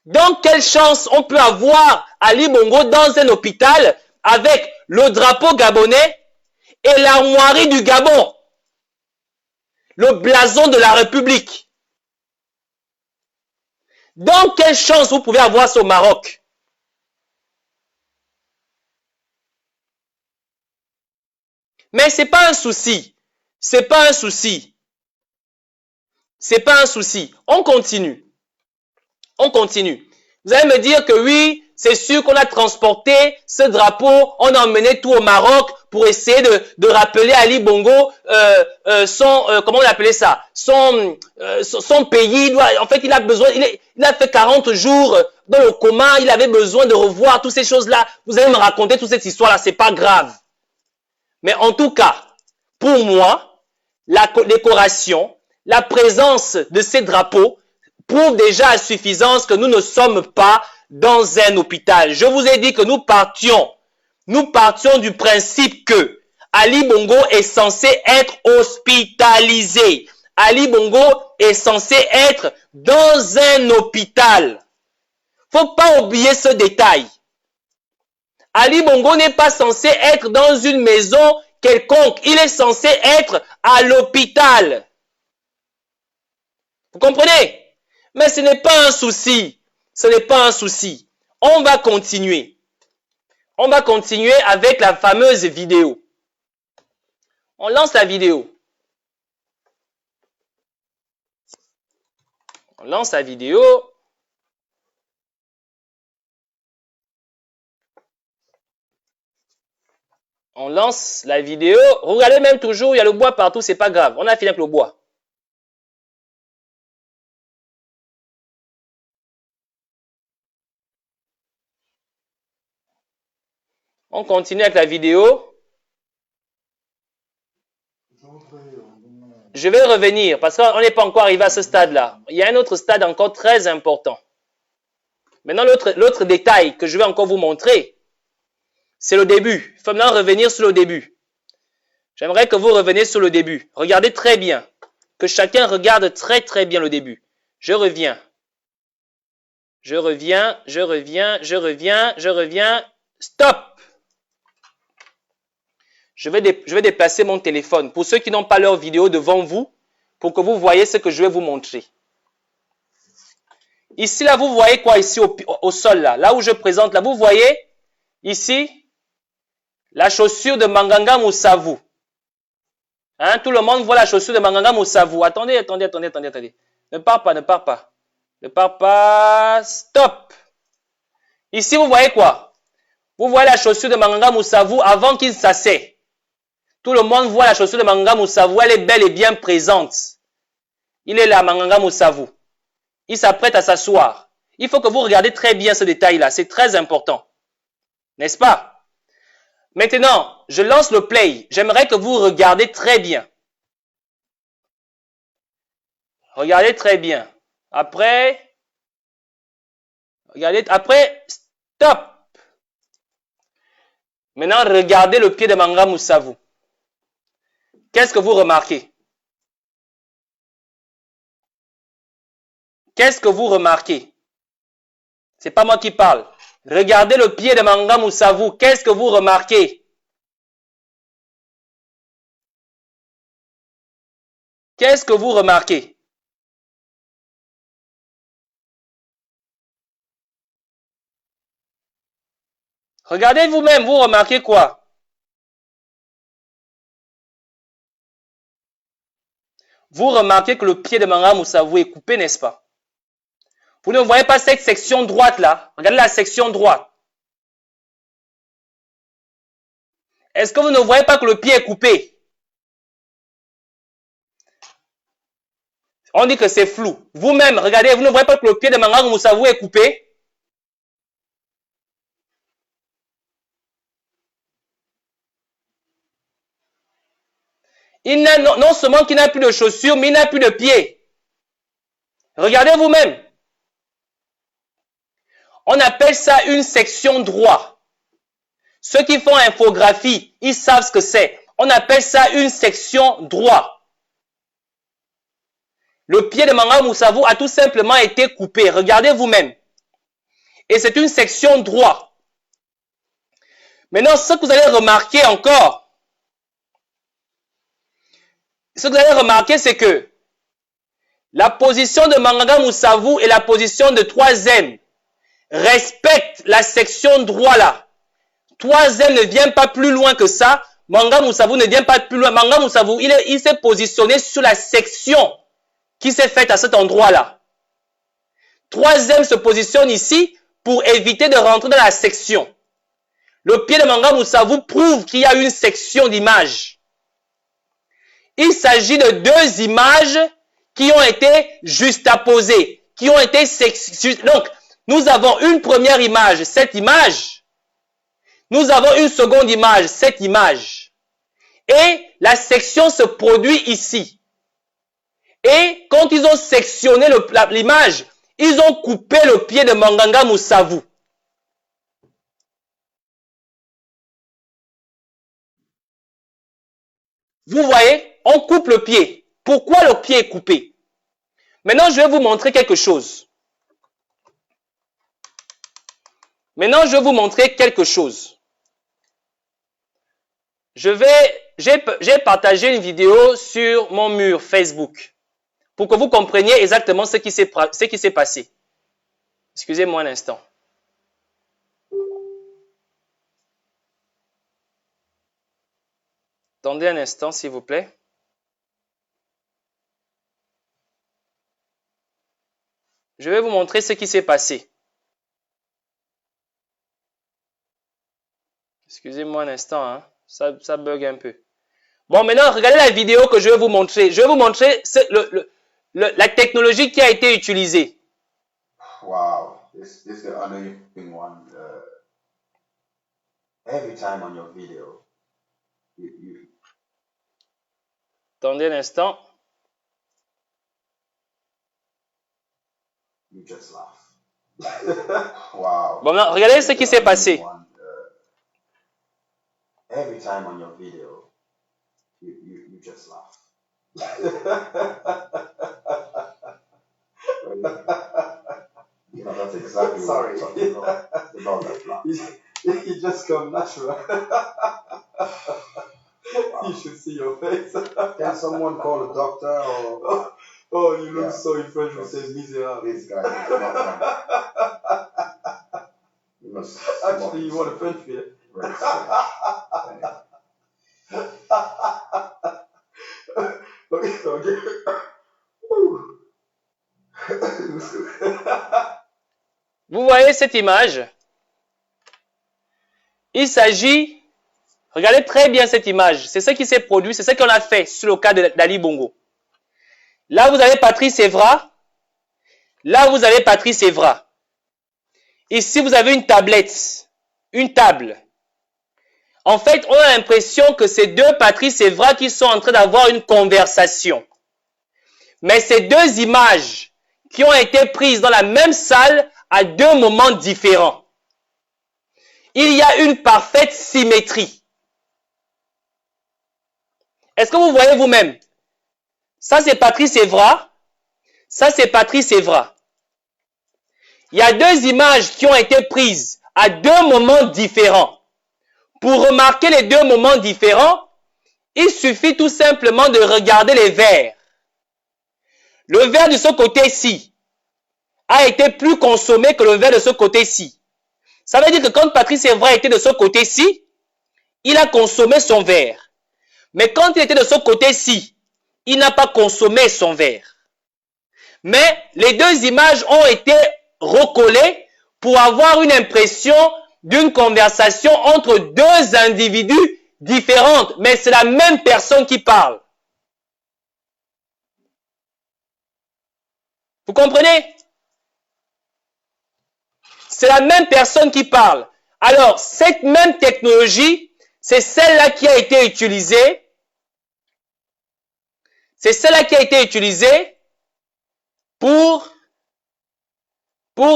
Donc, quelle chance on peut avoir Ali Bongo dans un hôpital avec le drapeau gabonais et l'armoirie du Gabon, le blason de la République. Donc, quelle chance vous pouvez avoir ça au Maroc? Mais c'est pas un souci. C'est pas un souci. C'est pas un souci. On continue. On continue. Vous allez me dire que oui, c'est sûr qu'on a transporté ce drapeau, on a emmené tout au Maroc pour essayer de rappeler à Ali Bongo comment on appelait ça, son pays. En fait, il a besoin, il a fait 40 jours dans le coma, il avait besoin de revoir toutes ces choses-là. Vous allez me raconter toute cette histoire-là, c'est pas grave. Mais en tout cas, pour moi, la décoration, la présence de ces drapeaux prouve déjà à suffisance que nous ne sommes pas dans un hôpital. Je vous ai dit que nous partions du principe que Ali Bongo est censé être hospitalisé. Ali Bongo est censé être dans un hôpital. Faut pas oublier ce détail. Ali Bongo n'est pas censé être dans une maison quelconque. Il est censé être à l'hôpital. Vous comprenez? Mais ce n'est pas un souci. Ce n'est pas un souci. On va continuer. On va continuer avec la fameuse vidéo. On lance la vidéo. On lance la vidéo. On lance la vidéo. Regardez même toujours, il y a le bois partout, c'est pas grave. On a fini avec le bois. On continue avec la vidéo. je vais revenir parce qu'on n'est pas encore arrivé à ce stade-là. Il y a un autre stade encore très important. Maintenant, l'autre détail que je vais encore vous montrer, c'est le début. Il faut maintenant revenir sur le début. J'aimerais que vous reveniez sur le début. Regardez très bien. Que chacun regarde très très bien le début. Je reviens. Je reviens, je reviens, je reviens, je reviens. Stop! Je vais déplacer mon téléphone pour ceux qui n'ont pas leur vidéo devant vous, pour que vous voyez ce que je vais vous montrer. Ici, là, vous voyez quoi ici au sol, là où je présente, là, vous voyez ici la chaussure de Manganga Moussavu. Hein, tout le monde voit la chaussure de Manganga Moussavu. Attendez. Ne pars pas. Ne pars pas. Stop. Ici, vous voyez quoi? Vous voyez la chaussure de Manganga Moussavu avant qu'il s'assied. Tout le monde voit la chaussure de Manganga Moussavu. Elle est belle et bien présente. Il est là, Manganga Moussavu. Il s'apprête à s'asseoir. Il faut que vous regardiez très bien ce détail-là. C'est très important. N'est-ce pas? Maintenant, je lance le play. J'aimerais que vous regardiez très bien. Regardez très bien. Après, stop. Maintenant, regardez le pied de Manganga Moussavu. Qu'est-ce que vous remarquez? Qu'est-ce que vous remarquez? C'est pas moi qui parle. Regardez le pied de Manganga Moussavu. Qu'est-ce que vous remarquez? Qu'est-ce que vous remarquez? Regardez vous-même, vous remarquez quoi? Vous remarquez que le pied de Manganga Moussavu est coupé, n'est-ce pas? Vous ne voyez pas cette section droite là? Regardez la section droite. Est-ce que vous ne voyez pas que le pied est coupé? On dit que c'est flou. Vous-même, regardez, vous ne voyez pas que le pied de Manganga Moussavu est coupé? Il n'a non seulement qu'il n'a plus de chaussures, mais il n'a plus de pieds. Regardez vous-même. On appelle ça une section droite. Ceux qui font infographie, ils savent ce que c'est. On appelle ça une section droite. Le pied de Manganga Moussavu a tout simplement été coupé. Regardez vous-même. Et c'est une section droite. Maintenant, ce que vous allez remarquer encore, c'est que la position de Manganga Moussavu et la position de 3M respectent la section droite là. 3M ne vient pas plus loin que ça. Manganga Moussavu ne vient pas plus loin. Manganga Moussavu, il s'est positionné sur la section qui s'est faite à cet endroit-là. 3M se positionne ici pour éviter de rentrer dans la section. Le pied de Manganga Moussavu prouve qu'il y a une section d'image. Il s'agit de deux images qui ont été juxtaposées, qui ont été donc nous avons une première image, cette image. Nous avons une seconde image, cette image. Et la section se produit ici. Et quand ils ont sectionné l'image, ils ont coupé le pied de Manganga Moussavu. Vous voyez, on coupe le pied. Pourquoi le pied est coupé? Maintenant, je vais vous montrer quelque chose. J'ai partagé une vidéo sur mon mur Facebook pour que vous compreniez exactement ce qui s'est passé. Excusez-moi un instant. Attendez un instant, s'il vous plaît. Je vais vous montrer ce qui s'est passé. Excusez-moi un instant, hein. Ça bug un peu. Bon, maintenant, regardez la vidéo que je vais vous montrer. Je vais vous montrer la technologie qui a été utilisée. Wow, this is the annoying one. Every time on your video, Attendez un instant. you just laugh. Wow. Bon, maintenant, regardez ce qui s'est passé. Every time on your video, you just laugh. You know, that's exactly Sorry. what I'm talking about. The dog that laughs. You just come natural. You should see your face. Can someone call a doctor or Oh, you look Yeah. so in French we say miserable. this guy is not funny. You must Actually, you want a French beer? Right, Okay, okay. Vous voyez cette image? Il s'agit, regardez très bien cette image, c'est ce qui s'est produit, c'est ce qu'on a fait sur le cas d'Ali Bongo. Là, vous avez Patrice Evra. Là, vous avez Patrice Evra. Ici, vous avez une tablette, une table. En fait, on a l'impression que c'est deux Patrice Evra qui sont en train d'avoir une conversation. Mais c'est deux images qui ont été prises dans la même salle à deux moments différents. Il y a une parfaite symétrie. Est-ce que vous voyez vous-même? Ça, c'est Patrice Evra. Ça, c'est Patrice Evra. Il y a deux images qui ont été prises à deux moments différents. Pour remarquer les deux moments différents, il suffit tout simplement de regarder les verres. Le verre de ce côté-ci a été plus consommé que le verre de ce côté-ci. Ça veut dire que quand Patrice Evra était de ce côté-ci, il a consommé son verre. Mais quand il était de ce côté-ci, il n'a pas consommé son verre. Mais les deux images ont été recollées pour avoir une impression d'une conversation entre deux individus différents. Mais c'est la même personne qui parle. Vous comprenez? C'est la même personne qui parle. Alors, cette même technologie, c'est celle-là qui a été utilisée. C'est celle-là qui a été utilisée pour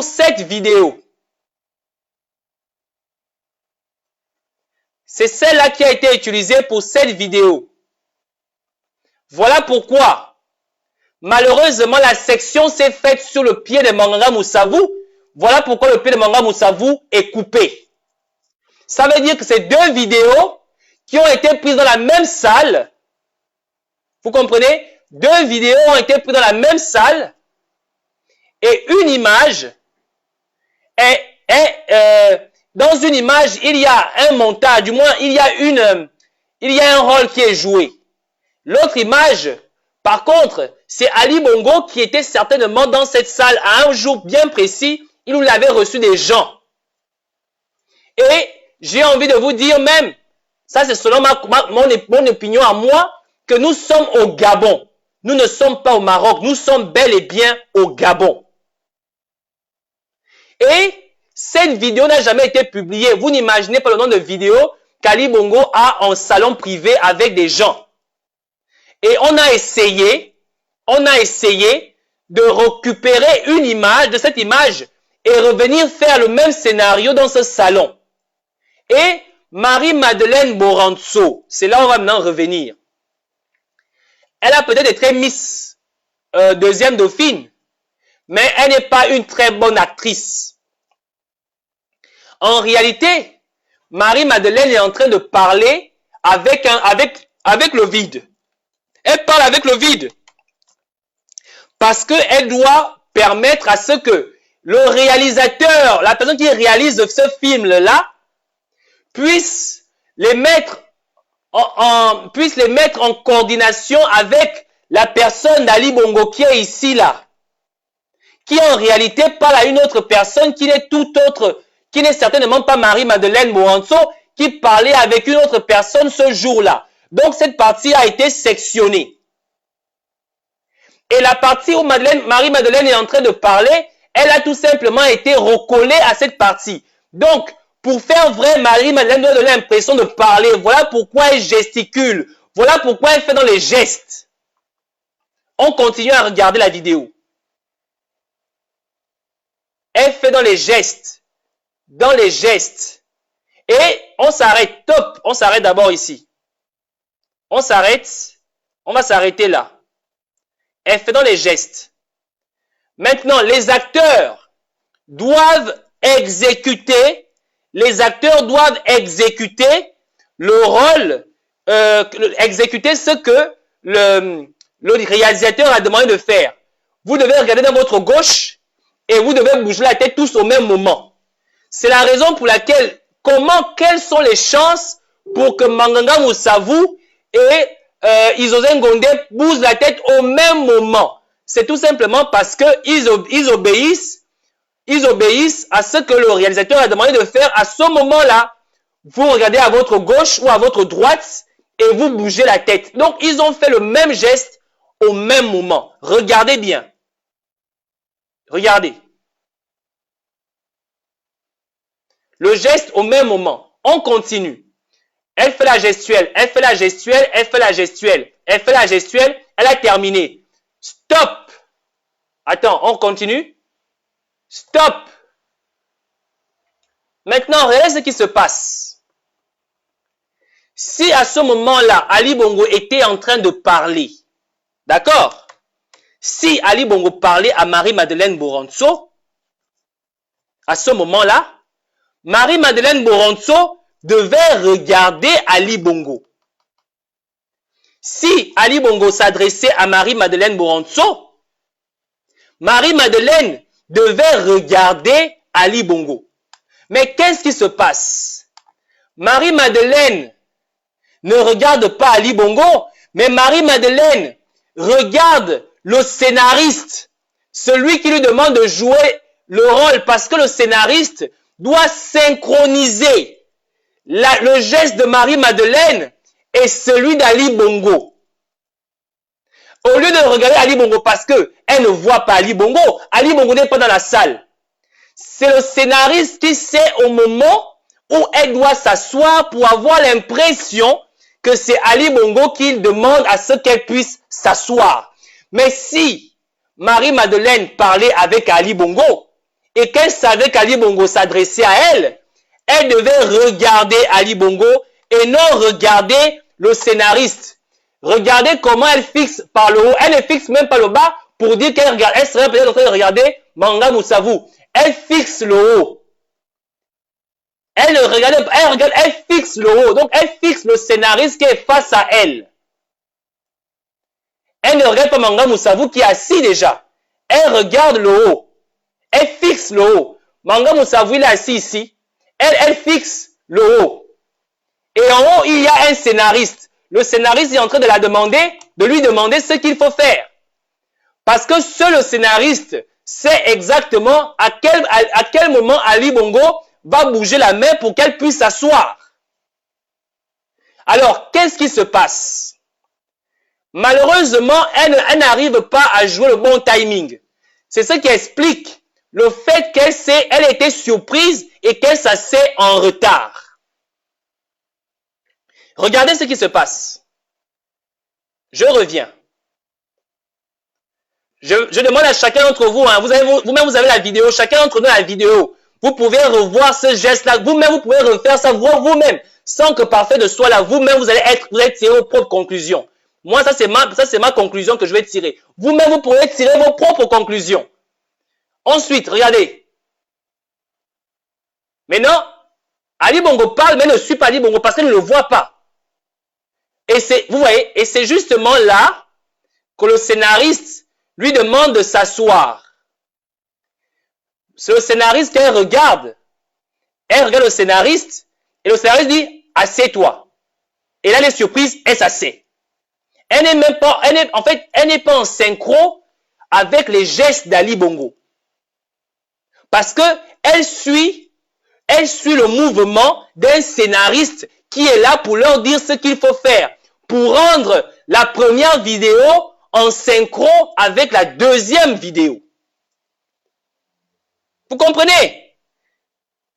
cette vidéo. C'est celle-là qui a été utilisée pour cette vidéo. Voilà pourquoi, malheureusement, la section s'est faite sur le pied de Manganga Moussavou. Voilà pourquoi le pied de Manganga Moussavou est coupé. Ça veut dire que c'est deux vidéos qui ont été prises dans la même salle. Vous comprenez? Deux vidéos ont été prises dans la même salle et une image dans une image, il y a un montage, du moins il y a un rôle qui est joué. L'autre image, par contre, c'est Ali Bongo qui était certainement dans cette salle à un jour bien précis, il où il avait reçu des gens. Et j'ai envie de vous dire même, ça c'est selon mon opinion à moi, que nous sommes au Gabon. Nous ne sommes pas au Maroc, nous sommes bel et bien au Gabon. Et cette vidéo n'a jamais été publiée. Vous n'imaginez pas le nombre de vidéos qu'Ali Bongo a en salon privé avec des gens. Et on a essayé de récupérer une image de cette image et revenir faire le même scénario dans ce salon. Et Marie-Madeleine Moranzo, c'est là où on va maintenant revenir. Elle a peut-être été Miss deuxième dauphine, mais elle n'est pas une très bonne actrice. En réalité, Marie-Madeleine est en train de parler avec le vide. Elle parle avec le vide. Parce qu'elle doit permettre à ce que le réalisateur, la personne qui réalise ce film-là, puisse les mettre en coordination avec la personne d'Ali Bongo qui est ici, là. Qui en réalité parle à une autre personne qui n'est tout autre, qui n'est certainement pas Marie-Madeleine Moranzo, qui parlait avec une autre personne ce jour-là. Donc cette partie a été sectionnée. Et la partie où Marie-Madeleine est en train de parler, elle a tout simplement été recollée à cette partie. Donc, pour faire vrai, Marie-Madeleine doit donner l'impression de parler. Voilà pourquoi elle gesticule. Voilà pourquoi elle fait dans les gestes. On continue à regarder la vidéo. Elle fait dans les gestes. Dans les gestes. Et on s'arrête. Top. On s'arrête d'abord ici. On s'arrête. On va s'arrêter là. Elle fait dans les gestes. Maintenant, les acteurs doivent exécuter. Les acteurs doivent exécuter le rôle, exécuter ce que le réalisateur a demandé de faire. Vous devez regarder dans votre gauche et vous devez bouger la tête tous au même moment. C'est la raison pour laquelle, quelles sont les chances pour que Manganga Moussavu et Isoze Ngonde bougent la tête au même moment? C'est tout simplement parce que ils obéissent à ce que le réalisateur a demandé de faire à ce moment-là. Vous regardez à votre gauche ou à votre droite et vous bougez la tête. Donc, ils ont fait le même geste au même moment. Regardez bien. Regardez. Le geste au même moment. On continue. Elle fait la gestuelle, elle fait la gestuelle, elle fait la gestuelle, elle fait la gestuelle, elle a terminé. Stop. Attends, on continue. Stop. Maintenant, regardez ce qui se passe. Si à ce moment-là, Ali Bongo était en train de parler, d'accord? Si Ali Bongo parlait à Marie-Madeleine Boronzo, à ce moment-là, Marie-Madeleine Boronzo devait regarder Ali Bongo. Si Ali Bongo s'adressait à Marie-Madeleine Boronzo, Marie-Madeleine devait regarder Ali Bongo. Mais qu'est-ce qui se passe? Marie-Madeleine ne regarde pas Ali Bongo, mais Marie-Madeleine regarde le scénariste, celui qui lui demande de jouer le rôle, parce que le scénariste doit synchroniser le geste de Marie-Madeleine et celui d'Ali Bongo. Au lieu de regarder Ali Bongo parce qu'elle ne voit pas Ali Bongo n'est pas dans la salle. C'est le scénariste qui sait au moment où elle doit s'asseoir pour avoir l'impression que c'est Ali Bongo qui demande à ce qu'elle puisse s'asseoir. Mais si Marie-Madeleine parlait avec Ali Bongo et qu'elle savait qu'Ali Bongo s'adressait à elle, elle devait regarder Ali Bongo et non regarder le scénariste. Regardez comment elle fixe par le haut. Elle ne fixe même pas le bas pour dire qu'elle regarde. Elle serait peut-être en train de regarder Manganga Moussavu. Elle fixe le haut. Elle regarde, elle fixe le haut. Donc, elle fixe le scénariste qui est face à elle. Elle ne regarde pas Manganga Moussavu qui est assis déjà. Elle regarde le haut. Elle fixe le haut. Manganga Moussavu, il est assis ici. Elle fixe le haut. Et en haut, il y a un scénariste. Le scénariste est en train de lui demander ce qu'il faut faire. Parce que seul le scénariste sait exactement à quel moment Ali Bongo va bouger la main pour qu'elle puisse s'asseoir. Alors, qu'est-ce qui se passe? Malheureusement, elle n'arrive pas à jouer le bon timing. C'est ce qui explique le fait qu'elle était surprise et qu'elle s'assied en retard. Regardez ce qui se passe. Je reviens. Je demande à chacun d'entre vous, hein, vous-même vous avez la vidéo, chacun d'entre nous a la vidéo. Vous pouvez revoir ce geste-là, vous-même vous pouvez refaire ça vous-même, sans que parfait de soit là, vous-même vous allez tirer vos propres conclusions. Moi, ça c'est ma conclusion que je vais tirer. Vous-même vous pourrez tirer vos propres conclusions. Ensuite, regardez. Maintenant, Ali Bongo parle, mais ne suit pas Ali Bongo parce qu'elle ne le voit pas. Et vous voyez, et c'est justement là que le scénariste lui demande de s'asseoir. C'est le scénariste qu'elle regarde. Elle regarde le scénariste et le scénariste dit « Assieds-toi ». Et là, elle est surprise, elle s'assied. Elle n'est même pas, elle n'est pas en synchro avec les gestes d'Ali Bongo. Parce que elle suit le mouvement d'un scénariste qui est là pour leur dire ce qu'il faut faire, pour rendre la première vidéo en synchro avec la deuxième vidéo. Vous comprenez?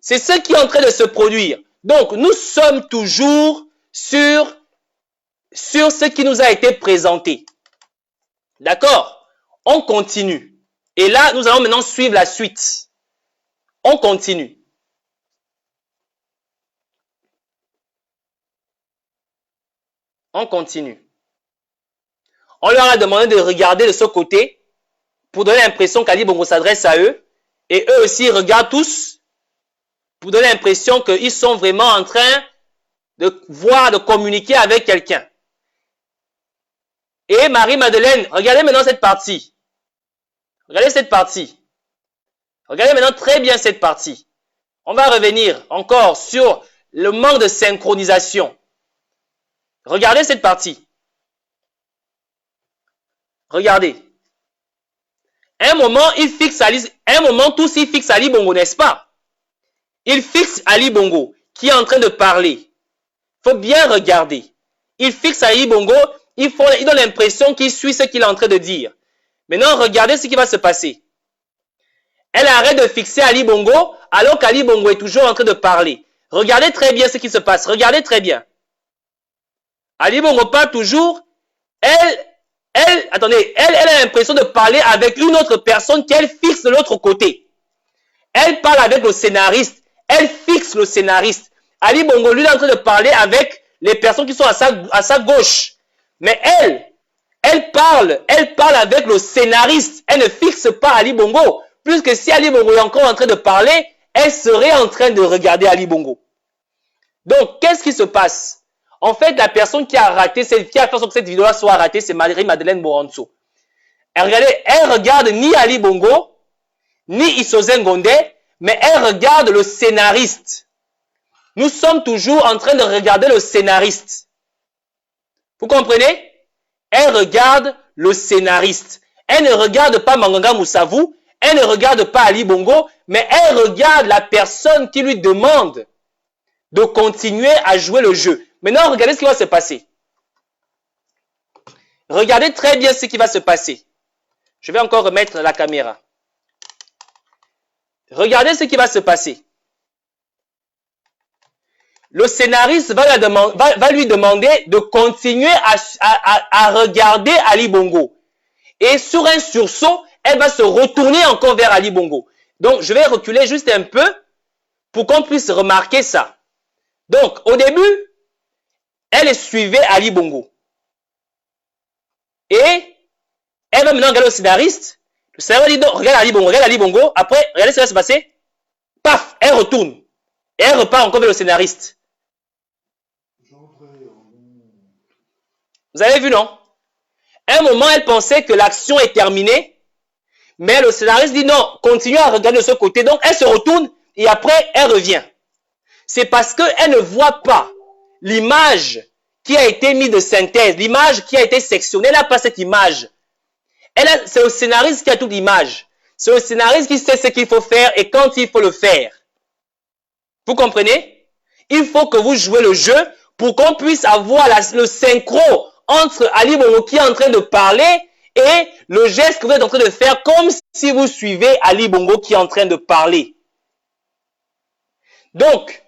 C'est ce qui est en train de se produire. Donc, nous sommes toujours sur ce qui nous a été présenté. D'accord? On continue. Et là, nous allons maintenant suivre la suite. On continue. On continue. On leur a demandé de regarder de ce côté pour donner l'impression qu'Ali Bongo s'adresse à eux. Et eux aussi regardent tous pour donner l'impression qu'ils sont vraiment en train de voir, de communiquer avec quelqu'un. Et Marie-Madeleine, regardez maintenant cette partie. Regardez cette partie. Regardez maintenant très bien cette partie. On va revenir encore sur le manque de synchronisation. Regardez cette partie. Regardez. Un moment, tous ils fixent Ali Bongo, n'est-ce pas? Ils fixent Ali Bongo, qui est en train de parler. Il faut bien regarder. Ils fixent Ali Bongo, ils donnent l'impression qu'il suit ce qu'il est en train de dire. Maintenant, regardez ce qui va se passer. Elle arrête de fixer Ali Bongo, alors qu'Ali Bongo est toujours en train de parler. Regardez très bien ce qui se passe. Regardez très bien. Ali Bongo parle toujours. Elle a l'impression de parler avec une autre personne qu'elle fixe de l'autre côté. Elle parle avec le scénariste. Elle fixe le scénariste. Ali Bongo, lui, est en train de parler avec les personnes qui sont à sa gauche. Mais elle parle avec le scénariste. Elle ne fixe pas Ali Bongo. Puisque si Ali Bongo est encore en train de parler, elle serait en train de regarder Ali Bongo. Donc, qu'est-ce qui se passe? En fait, la personne qui a fait en sorte que cette vidéo-là soit ratée, c'est Marie-Madeleine Boranso. Elle regarde ni Ali Bongo, ni Isozen Gondé, mais elle regarde le scénariste. Nous sommes toujours en train de regarder le scénariste. Vous comprenez? Elle regarde le scénariste. Elle ne regarde pas Manganga Moussavou, elle ne regarde pas Ali Bongo, mais elle regarde la personne qui lui demande de continuer à jouer le jeu. Maintenant, regardez ce qui va se passer. Regardez très bien ce qui va se passer. Je vais encore remettre la caméra. Regardez ce qui va se passer. Le scénariste va lui demander de continuer à regarder Ali Bongo. Et sur un sursaut, elle va se retourner encore vers Ali Bongo. Donc, je vais reculer juste un peu pour qu'on puisse remarquer ça. Donc, au début, elle suivait Ali Bongo. Et elle va maintenant regarder le scénariste. Le scénariste dit donc, regarde Ali Bongo. Après, regardez ce qui va se passer. Paf, elle retourne. Et elle repart encore vers le scénariste. Vous avez vu, non? À un moment, elle pensait que l'action est terminée. Mais le scénariste dit non, continue à regarder de ce côté. Donc, elle se retourne et après, elle revient. C'est parce qu'elle ne voit pas l'image qui a été mise de synthèse, l'image qui a été sectionnée. Elle n'a pas cette image. C'est le scénariste qui a toute l'image. C'est le scénariste qui sait ce qu'il faut faire et quand il faut le faire. Vous comprenez? Il faut que vous jouez le jeu pour qu'on puisse avoir le synchro entre Ali Bongo qui est en train de parler et le geste que vous êtes en train de faire comme si vous suivez Ali Bongo qui est en train de parler. Donc,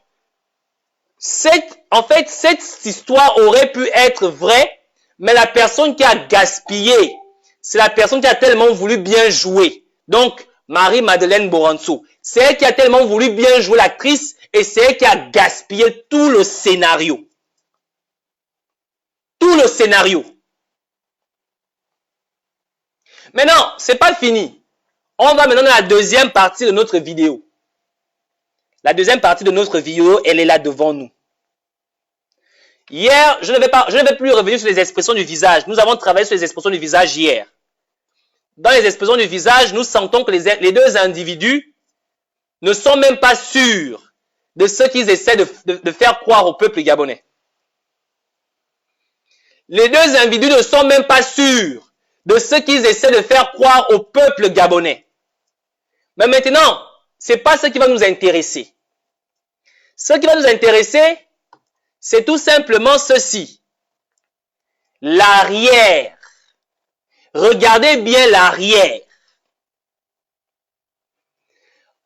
en fait, cette histoire aurait pu être vraie, mais la personne qui a gaspillé, c'est la personne qui a tellement voulu bien jouer. Donc, Marie-Madeleine Boranso. C'est elle qui a tellement voulu bien jouer l'actrice et c'est elle qui a gaspillé tout le scénario. Tout le scénario. Maintenant, c'est pas fini. On va maintenant dans la deuxième partie de notre vidéo. La deuxième partie de notre vidéo, elle est là devant nous. Hier, je ne vais plus revenir sur les expressions du visage. Nous avons travaillé sur les expressions du visage hier. Dans les expressions du visage, nous sentons que les deux individus ne sont même pas sûrs de ce qu'ils essaient de faire croire au peuple gabonais. Les deux individus ne sont même pas sûrs de ce qu'ils essaient de faire croire au peuple gabonais. Mais maintenant, ce n'est pas ce qui va nous intéresser. Ce qui va nous intéresser, c'est tout simplement ceci. L'arrière. Regardez bien l'arrière.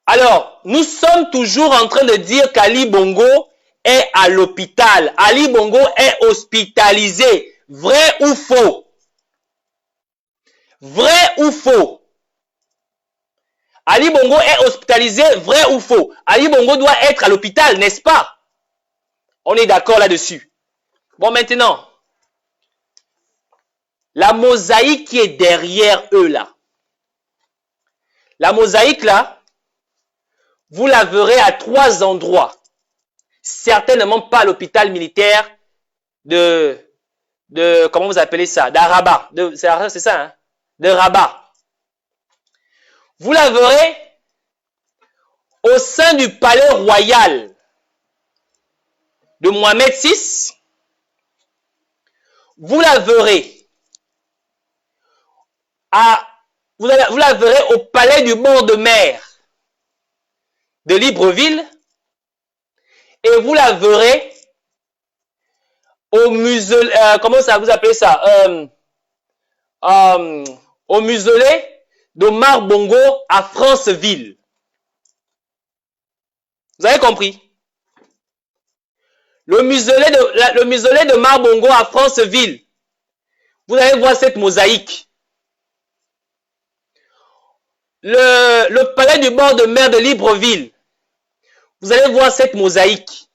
Alors, nous sommes toujours en train de dire qu'Ali Bongo est à l'hôpital. Ali Bongo est hospitalisé. Vrai ou faux? Vrai ou faux? Ali Bongo est hospitalisé, vrai ou faux? Ali Bongo doit être à l'hôpital, n'est-ce pas? On est d'accord là-dessus. Bon, maintenant, la mosaïque qui est derrière eux là. La mosaïque là, vous la verrez à 3 endroits. Certainement pas à l'hôpital militaire de comment vous appelez ça? d'Araba. C'est ça, hein? De Rabat. Vous la verrez au sein du palais royal de Mohamed VI. Vous la verrez vous la verrez au palais du bord de mer de Libreville. Et vous la verrez au musée, comment ça vous appelez ça? Au mausolée d'Omar Bongo à Franceville. Vous avez compris? Le mausolée d'Omar Bongo à Franceville. Vous allez voir cette mosaïque. Le palais du bord de mer de Libreville. Vous allez voir cette mosaïque.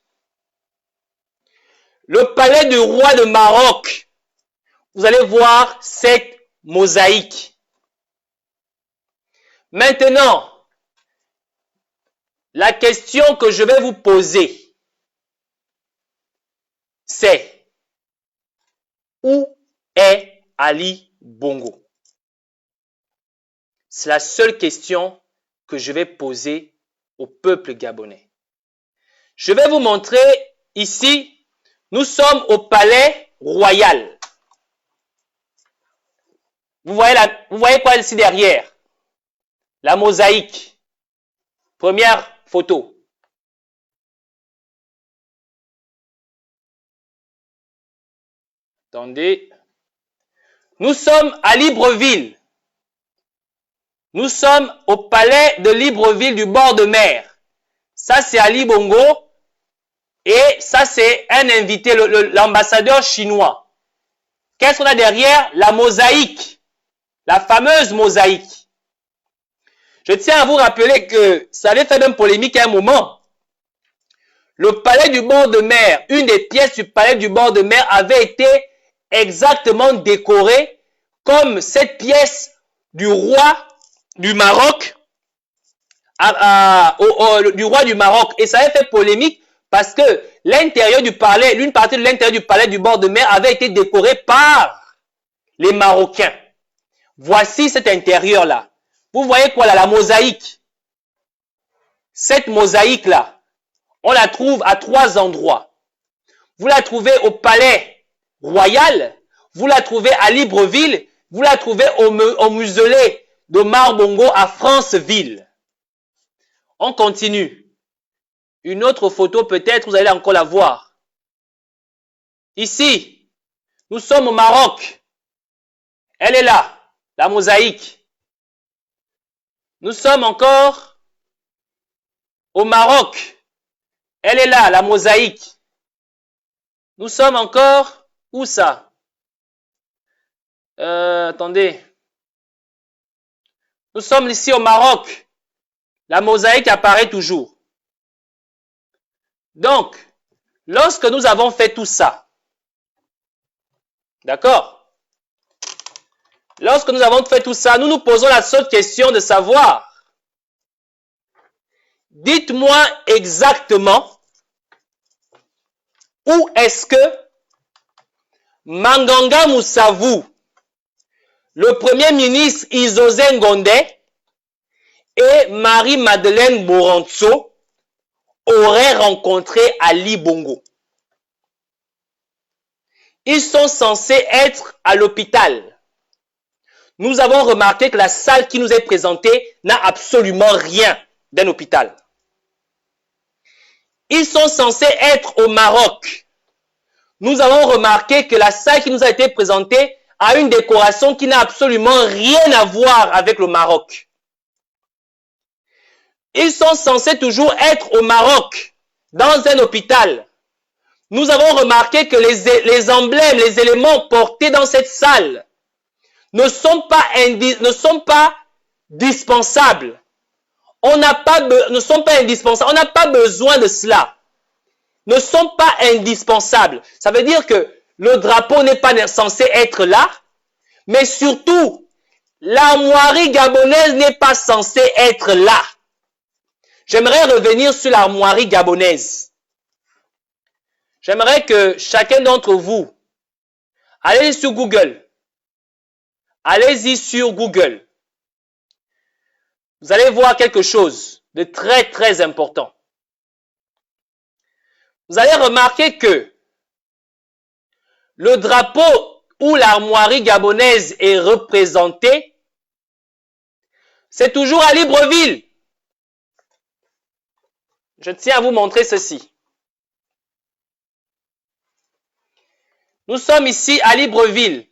Le palais du roi de Maroc. Vous allez voir cette mosaïque. Maintenant, la question que je vais vous poser, c'est où est Ali Bongo? C'est la seule question que je vais poser au peuple gabonais. Je vais vous montrer ici, nous sommes au palais royal. Vous voyez quoi ici derrière? La mosaïque. Première photo. Attendez. Nous sommes à Libreville. Nous sommes au palais de Libreville du bord de mer. Ça, c'est Ali Bongo. Et ça, c'est un invité, l'ambassadeur chinois. Qu'est-ce qu'on a derrière? La mosaïque. La fameuse mosaïque. Je tiens à vous rappeler que ça avait fait même polémique à un moment. Le palais du bord de mer, une des pièces du palais du bord de mer avait été exactement décorée comme cette pièce du roi du Maroc, du roi du Maroc. Et ça avait fait polémique parce que l'intérieur du palais, l'une partie de l'intérieur du palais du bord de mer avait été décorée par les Marocains. Voici cet intérieur-là. Vous voyez quoi là? La mosaïque. Cette mosaïque-là, on la trouve à 3 endroits. Vous la trouvez au palais royal, vous la trouvez à Libreville, vous la trouvez au mausolée d'Omar Bongo à Franceville. On continue. Une autre photo peut-être, vous allez encore la voir. Ici, nous sommes au Maroc. Elle est là, la mosaïque. Nous sommes encore au Maroc. Elle est là, la mosaïque. Nous sommes encore, où ça? Attendez. Nous sommes ici au Maroc. La mosaïque apparaît toujours. Donc, lorsque nous avons fait tout ça, d'accord? Lorsque nous avons fait tout ça, nous nous posons la seule question de savoir, dites-moi exactement où est-ce que Manganga Moussavu, le premier ministre Isozé Ngondé et Marie-Madeleine Moranzo auraient rencontré Ali Bongo. Ils sont censés être à l'hôpital. Nous avons remarqué que la salle qui nous est présentée n'a absolument rien d'un hôpital. Ils sont censés être au Maroc. Nous avons remarqué que la salle qui nous a été présentée a une décoration qui n'a absolument rien à voir avec le Maroc. Ils sont censés toujours être au Maroc, dans un hôpital. Nous avons remarqué que les emblèmes, les éléments portés dans cette salle ne sont pas dispensables. ne sont pas indispensables. On n'a pas besoin de cela. Ne sont pas indispensables. Ça veut dire que le drapeau n'est pas censé être là, mais surtout, l'armoirie gabonaise n'est pas censée être là. J'aimerais revenir sur l'armoirie gabonaise. J'aimerais que chacun d'entre vous, allez sur Google. Allez-y sur Google. Vous allez voir quelque chose de très, très important. Vous allez remarquer que le drapeau où l'armoirie gabonaise est représentée, c'est toujours à Libreville. Je tiens à vous montrer ceci. Nous sommes ici à Libreville.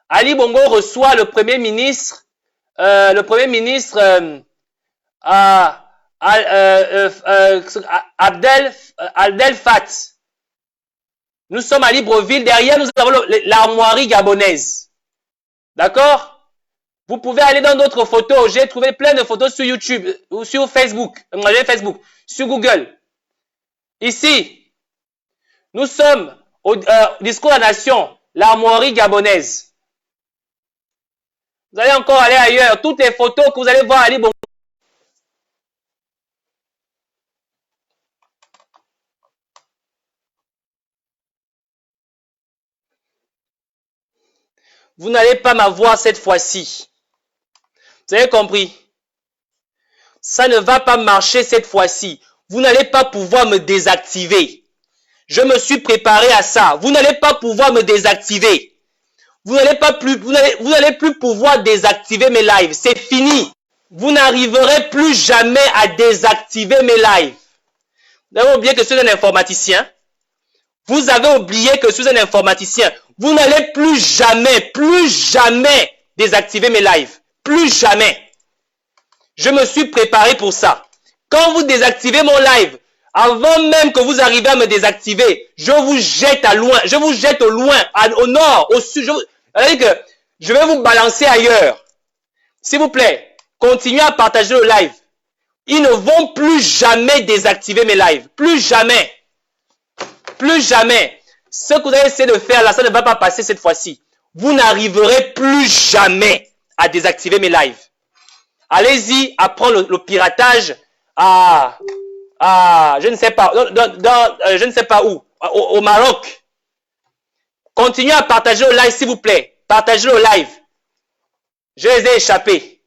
Ali Bongo reçoit le Premier ministre, Abdel Fattah. Nous sommes à Libreville. Derrière, nous avons l'armoirie gabonaise. D'accord? Vous pouvez aller dans d'autres photos. J'ai trouvé plein de photos sur YouTube ou sur Facebook. Sur Google. Ici, nous sommes au discours de la nation, l'armoirie gabonaise. Vous allez encore aller ailleurs. Toutes les photos que vous allez voir à Ali Bongo. Vous n'allez pas m'avoir cette fois-ci. Vous avez compris? Ça ne va pas marcher cette fois-ci. Vous n'allez pas pouvoir me désactiver. Je me suis préparé à ça. Vous n'allez pas pouvoir me désactiver. Vous n'allez plus pouvoir désactiver mes lives. C'est fini. Vous n'arriverez plus jamais à désactiver mes lives. Vous avez oublié que je suis un informaticien. Vous avez oublié que je suis un informaticien. Vous n'allez plus jamais désactiver mes lives. Plus jamais. Je me suis préparé pour ça. Quand vous désactivez mon live, avant même que vous arriviez à me désactiver, je vous jette à loin. Je vous jette au loin, au nord, au sud. Je vais vous balancer ailleurs. S'il vous plaît, continuez à partager le live. Ils ne vont plus jamais désactiver mes lives. Plus jamais. Plus jamais. Ce que vous allez essayer de faire là, ça ne va pas passer cette fois-ci. Vous n'arriverez plus jamais à désactiver mes lives. Allez-y, apprendre le piratage je ne sais pas, je ne sais pas où, au Maroc. Continuez à partager le live, s'il vous plaît. Partagez le live. Je les ai échappés.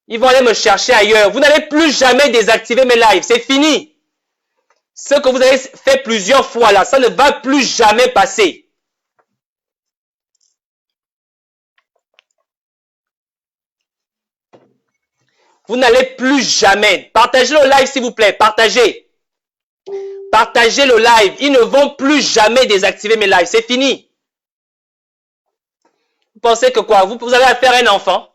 Ils vont aller me chercher ailleurs. Vous n'allez plus jamais désactiver mes lives. C'est fini. Ce que vous avez fait plusieurs fois là, ça ne va plus jamais passer. Vous n'allez plus jamais. Partagez le live, s'il vous plaît. Partagez. Partagez le live. Ils ne vont plus jamais désactiver mes lives. C'est fini. Vous pensez que quoi? Vous avez affaire à un enfant?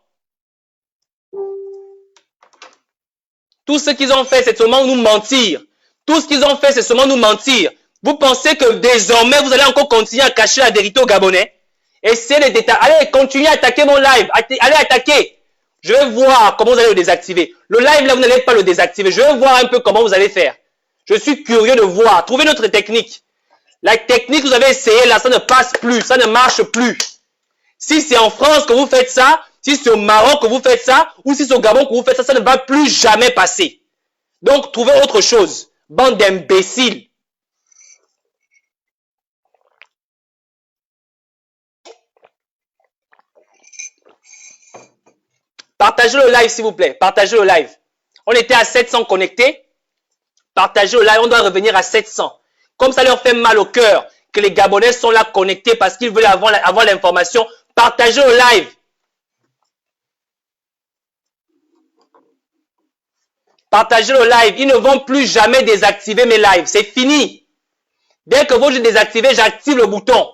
Tout ce qu'ils ont fait, c'est seulement nous mentir. Tout ce qu'ils ont fait, c'est seulement nous mentir. Vous pensez que désormais, vous allez encore continuer à cacher la vérité aux Gabonais? Essayez de détails. Allez, continuez à attaquer mon live. Allez attaquer. Je vais voir comment vous allez le désactiver. Le live, là, vous n'allez pas le désactiver. Je vais voir un peu comment vous allez faire. Je suis curieux de voir. Trouvez notre technique. La technique que vous avez essayée, là, ça ne passe plus. Ça ne marche plus. Si c'est en France que vous faites ça, si c'est au Maroc que vous faites ça, ou si c'est au Gabon que vous faites ça, ça ne va plus jamais passer. Donc, trouvez autre chose. Bande d'imbéciles. Partagez le live, s'il vous plaît. Partagez le live. On était à 700 connectés. Partagez le live. On doit revenir à 700. Comme ça leur fait mal au cœur que les Gabonais sont là connectés parce qu'ils veulent avoir l'information. Partagez le live. Partagez le live. Ils ne vont plus jamais désactiver mes lives. C'est fini. Dès que vous je désactivez, j'active le bouton.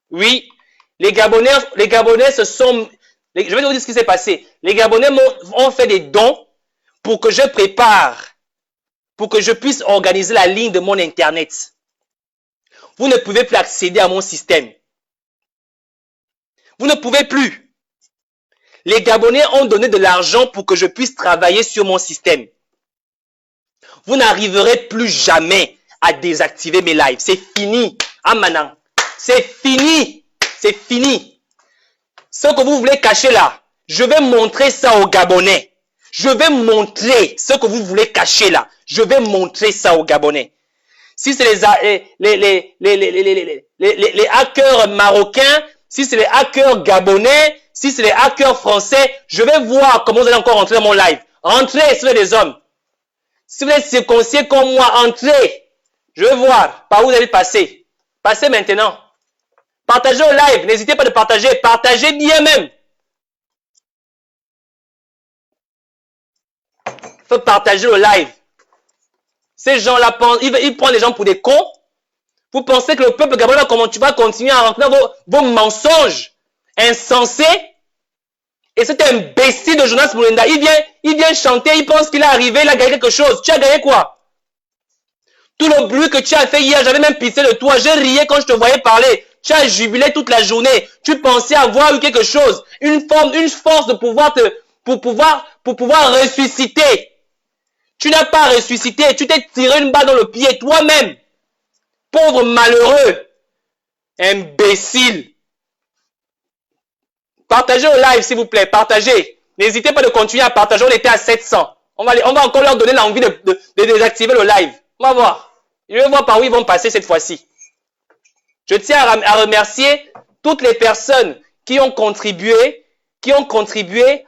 Oui. Les Gabonais se sont... Je vais vous dire ce qui s'est passé. Les Gabonais ont fait des dons pour que je prépare, pour que je puisse organiser la ligne de mon Internet. Vous ne pouvez plus accéder à mon système. Vous ne pouvez plus. Les Gabonais ont donné de l'argent pour que je puisse travailler sur mon système. Vous n'arriverez plus jamais à désactiver mes lives. C'est fini. Ah, maintenant. C'est fini. C'est fini. Ce que vous voulez cacher là, je vais montrer ça aux Gabonais. Je vais montrer ce que vous voulez cacher là. Je vais montrer ça aux Gabonais. Si c'est les hackers marocains, si c'est les hackers gabonais, si c'est les hackers français, je vais voir comment vous allez encore rentrer dans mon live. Entrez, si vous êtes des hommes. Si vous êtes circoncis comme moi, entrez. Je vais voir par où vous allez passer. Passez maintenant. Partagez au live. N'hésitez pas de partager. Partagez bien même. Il faut partager le live. Ces gens-là pensent, ils prennent les gens pour des cons. Vous pensez que le peuple gabonais va continuer à rentrer dans vos mensonges insensés? Et cet imbécile de Jonas Moulenda, il vient chanter, il pense qu'il est arrivé, il a gagné quelque chose. Tu as gagné quoi? Tout le bruit que tu as fait hier, j'avais même pissé de toi. Je riais quand je te voyais parler. Tu as jubilé toute la journée. Tu pensais avoir eu quelque chose. Une force de pouvoir pour pouvoir ressusciter. Tu n'as pas ressuscité. Tu t'es tiré une balle dans le pied toi-même. Pauvre malheureux. Imbécile. Partagez au live, s'il vous plaît. Partagez. N'hésitez pas de continuer à partager. On était à 700. On va encore leur donner l'envie de désactiver le live. On va voir. Je vais voir par où ils vont passer cette fois-ci. Je tiens à remercier toutes les personnes qui ont contribué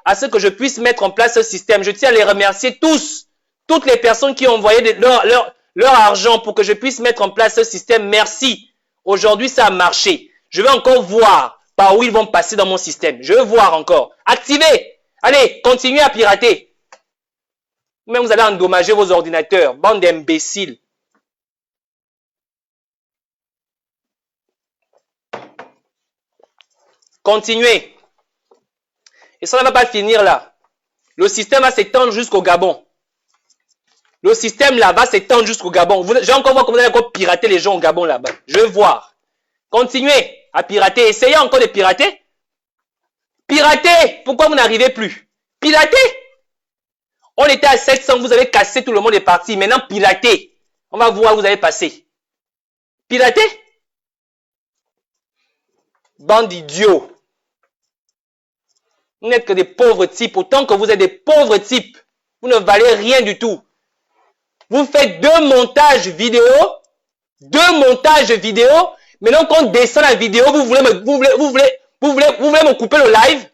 à ce que je puisse mettre en place ce système. Je tiens à les remercier tous. Toutes les personnes qui ont envoyé leur argent pour que je puisse mettre en place ce système. Merci. Aujourd'hui, ça a marché. Je vais encore voir par où ils vont passer dans mon système. Je vais voir encore. Activez. Allez, continuez à pirater. Même vous allez endommager vos ordinateurs. Bande d'imbéciles. Continuez. Et ça ne va pas finir là. Le système va s'étendre jusqu'au Gabon. Le système là va s'étendre jusqu'au Gabon. Je vais encore voir comment vous allez encore pirater les gens au Gabon là-bas. Je vais voir. Continuez à pirater. Essayez encore de pirater. Piratez. Pourquoi vous n'arrivez plus? Piratez. On était à 700. Vous avez cassé, tout le monde est parti. Maintenant, piratez. On va voir où vous allez passer. Piratez. Bande d'idiots. Vous n'êtes que des pauvres types. Autant que vous êtes des pauvres types, vous ne valez rien du tout. Vous faites deux montages vidéo. Maintenant qu'on descend la vidéo, vous voulez me couper le live.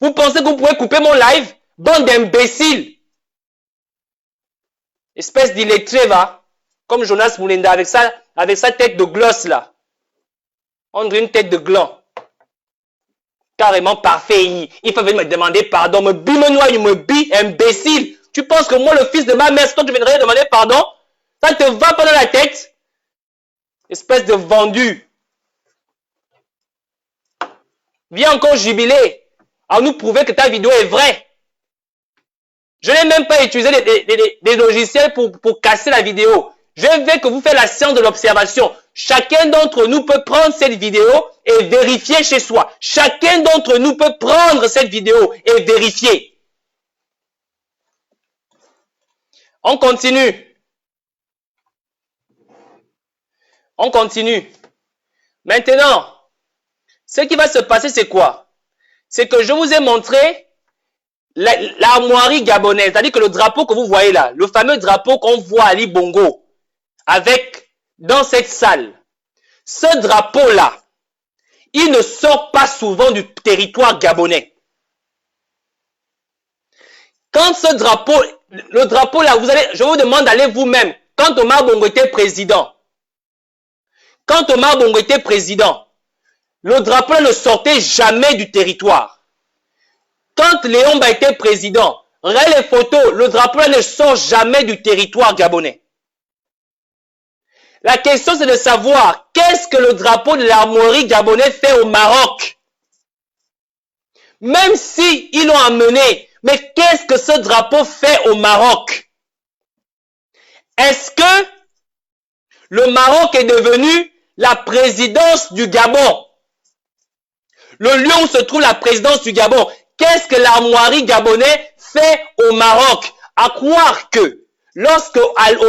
Vous pensez que vous pouvez couper mon live? Bande d'imbéciles. Espèce d'illettré, va. Comme Jonas Moulenda avec sa tête de gloss là. On dirait une tête de gland. Carrément parfait. Il faut venir me demander pardon. Me bi, imbécile. Tu penses que moi, le fils de ma mère, c'est toi que tu viendrais demander pardon? Ça te va pas dans la tête? Espèce de vendu. Viens encore jubiler à nous prouver que ta vidéo est vraie. Je n'ai même pas utilisé des logiciels pour casser la vidéo. Je veux que vous fassiez la science de l'observation. Chacun d'entre nous peut prendre cette vidéo et vérifier chez soi. Chacun d'entre nous peut prendre cette vidéo et vérifier. On continue. On continue. Maintenant, ce qui va se passer, c'est quoi? C'est que je vous ai montré l'armoirie gabonaise. C'est-à-dire que le drapeau que vous voyez là, le fameux drapeau qu'on voit à Ali Bongo, dans cette salle. Ce drapeau-là, il ne sort pas souvent du territoire gabonais. Quand ce drapeau, le drapeau là, je vous demande d'aller vous-même. Quand Omar Bongo était président, le drapeau là ne sortait jamais du territoire. Quand Léon Mba était président, regardez les photos, le drapeau là ne sort jamais du territoire gabonais. La question c'est de savoir qu'est-ce que le drapeau de l'armoirie gabonais fait au Maroc. Même si ils l'ont amené, mais qu'est-ce que ce drapeau fait au Maroc? Est-ce que le Maroc est devenu la présidence du Gabon? Le lieu où se trouve la présidence du Gabon. Qu'est-ce que l'armoirie gabonais fait au Maroc? À croire que lorsque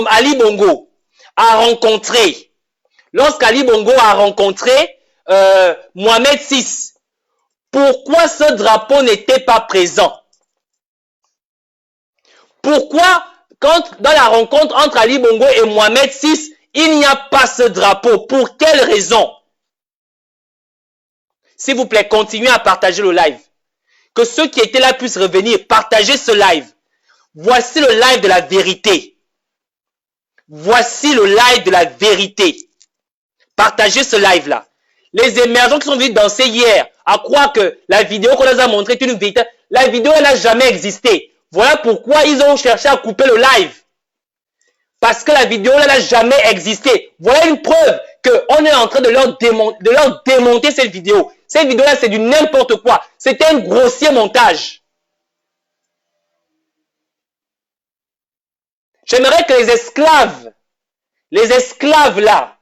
Ali Bongo a rencontré, Mohamed VI, pourquoi ce drapeau n'était pas présent? Pourquoi, dans la rencontre entre Ali Bongo et Mohamed VI, il n'y a pas ce drapeau? Pour quelle raison? S'il vous plaît, continuez à partager le live. Que ceux qui étaient là puissent revenir, partager ce live. Voici le live de la vérité. Voici le live de la vérité. Partagez ce live-là. Les émergents qui sont venus danser hier, à croire que la vidéo qu'on les a montrée est une vérité. La vidéo n'a jamais existé. Voilà pourquoi ils ont cherché à couper le live. Parce que la vidéo n'a jamais existé. Voilà une preuve qu'on est en train de leur démonter cette vidéo. Cette vidéo-là, c'est du n'importe quoi. C'est un grossier montage. J'aimerais que les esclaves là,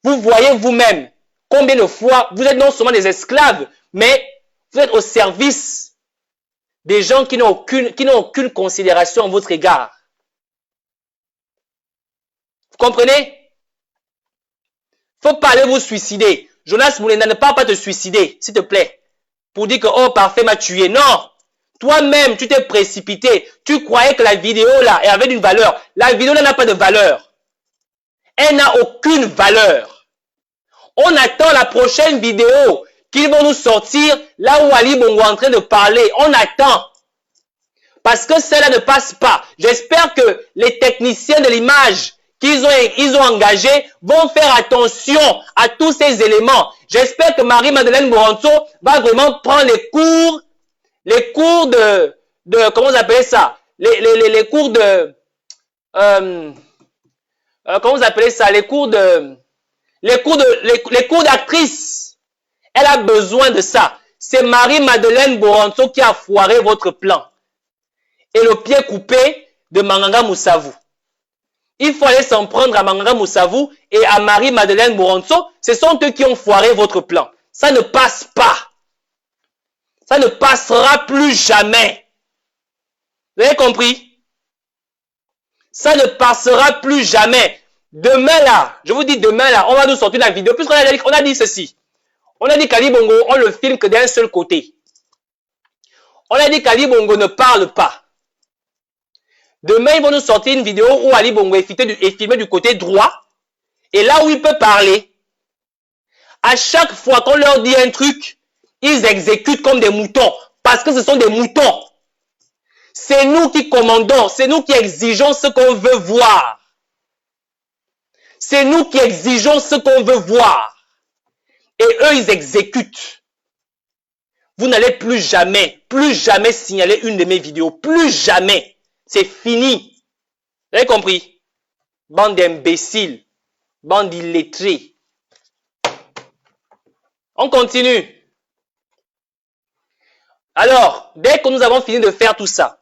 vous voyez vous-même combien de fois vous êtes non seulement des esclaves, mais vous êtes au service des gens qui n'ont aucune considération à votre égard. Vous comprenez? Faut pas aller vous suicider. Jonas Moulenda, ne parle pas de te suicider, s'il te plaît. Pour dire que, oh, parfait m'a tué. Non. Toi-même, tu t'es précipité. Tu croyais que la vidéo là avait une valeur. La vidéo là n'a pas de valeur. Elle n'a aucune valeur. On attend la prochaine vidéo qu'ils vont nous sortir là où Ali Bongo est en train de parler. On attend. Parce que celle-là ne passe pas. J'espère que les techniciens de l'image qu'ils ont engagés vont faire attention à tous ces éléments. J'espère que Marie-Madeleine Boranto va vraiment prendre les cours de comment vous appelez ça? Les cours de, comment vous appelez ça? Les cours d'actrice. Elle a besoin de ça. C'est Marie-Madeleine Boranto qui a foiré votre plan. Et le pied coupé de Manganga Moussavou. Il faut aller s'en prendre à Manganga Moussavou et à Marie-Madeleine Boranto. Ce sont eux qui ont foiré votre plan. Ça ne passe pas. Ça ne passera plus jamais. Vous avez compris? Ça ne passera plus jamais. Demain là, je vous dis demain là, on va nous sortir la vidéo. Puisqu'on a dit ceci. On a dit qu'Ali Bongo, on le filme que d'un seul côté. On a dit qu'Ali Bongo ne parle pas. Demain, ils vont nous sortir une vidéo où Ali Bongo est filmé du côté droit. Et là où il peut parler, à chaque fois qu'on leur dit un truc, ils exécutent comme des moutons. Parce que ce sont des moutons. C'est nous qui commandons. C'est nous qui exigeons ce qu'on veut voir. C'est nous qui exigeons ce qu'on veut voir. Et eux, ils exécutent. Vous n'allez plus jamais signaler une de mes vidéos. Plus jamais. C'est fini. Vous avez compris? Bande d'imbéciles. Bande d'illettrés. On continue. Alors, dès que nous avons fini de faire tout ça,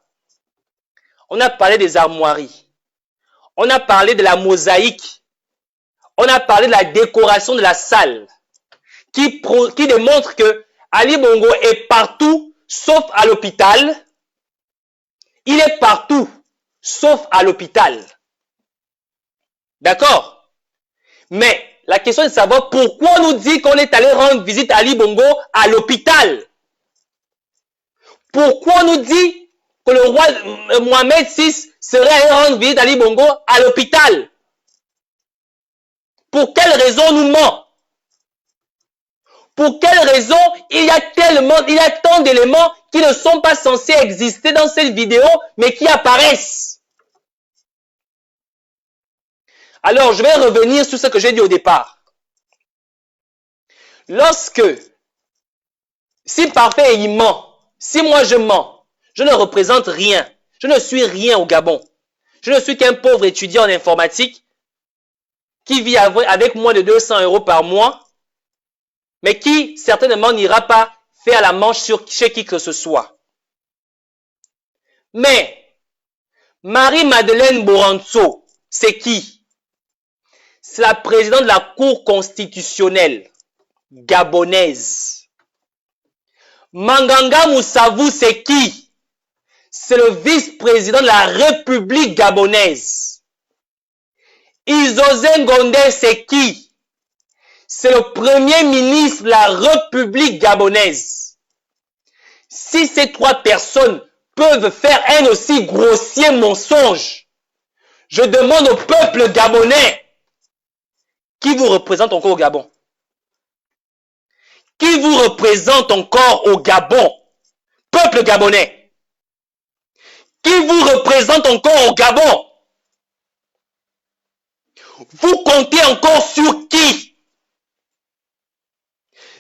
on a parlé des armoiries. On a parlé de la mosaïque. On a parlé de la décoration de la salle. Qui démontre que Ali Bongo est partout, sauf à l'hôpital. Il est partout, sauf à l'hôpital. D'accord? Mais la question est de savoir pourquoi on nous dit qu'on est allé rendre visite à Ali Bongo à l'hôpital. Pourquoi on nous dit que le roi Mohamed VI serait allé rendre visite à Ali Bongo à l'hôpital? Pour quelle raison on nous ment? Pour quelle raison il y a tant d'éléments qui ne sont pas censés exister dans cette vidéo, mais qui apparaissent? Alors, je vais revenir sur ce que j'ai dit au départ. Si Parfait il ment, si moi je mens, je ne représente rien. Je ne suis rien au Gabon. Je ne suis qu'un pauvre étudiant en informatique qui vit avec moins de 200 € par mois, mais qui certainement n'ira pas faire la manche chez qui que ce soit. Mais Marie-Madeleine Boranto, c'est qui? C'est la présidente de la Cour constitutionnelle gabonaise. Manganga Moussavu, c'est qui? C'est le vice-président de la République gabonaise. Izose Ngondé, c'est qui? C'est le premier ministre de la République gabonaise. Si ces trois personnes peuvent faire un aussi grossier mensonge, je demande au peuple gabonais, qui vous représente encore au Gabon? Qui vous représente encore au Gabon? Peuple gabonais. Qui vous représente encore au Gabon? Vous comptez encore sur qui?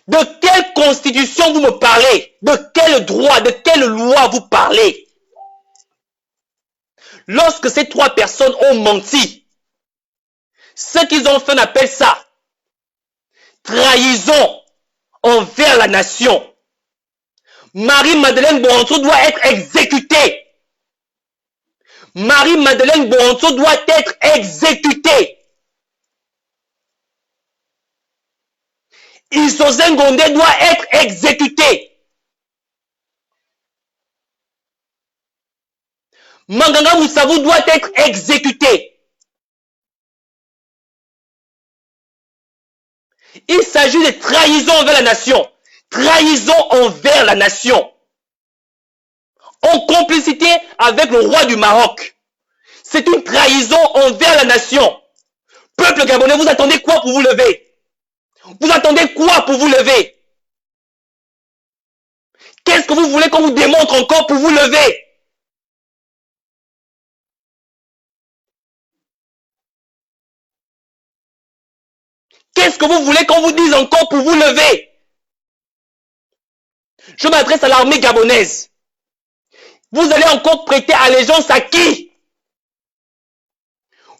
De quelle constitution vous me parlez? De quel droit, de quelle loi vous parlez? Lorsque ces trois personnes ont menti, ce qu'ils ont fait, on appelle ça trahison envers la nation. Marie-Madeleine Boronto doit être exécutée. Marie-Madeleine Boronto doit être exécutée. Izose Ngondé doit être exécuté. Manganga Moussavu doit être exécuté. Il s'agit de trahison envers la nation. Trahison envers la nation. En complicité avec le roi du Maroc. C'est une trahison envers la nation. Peuple gabonais, vous attendez quoi pour vous lever? Vous attendez quoi pour vous lever? Qu'est-ce que vous voulez qu'on vous démontre encore pour vous lever? Qu'est-ce que vous voulez qu'on vous dise encore pour vous lever? Je m'adresse à l'armée gabonaise. Vous allez encore prêter allégeance à qui?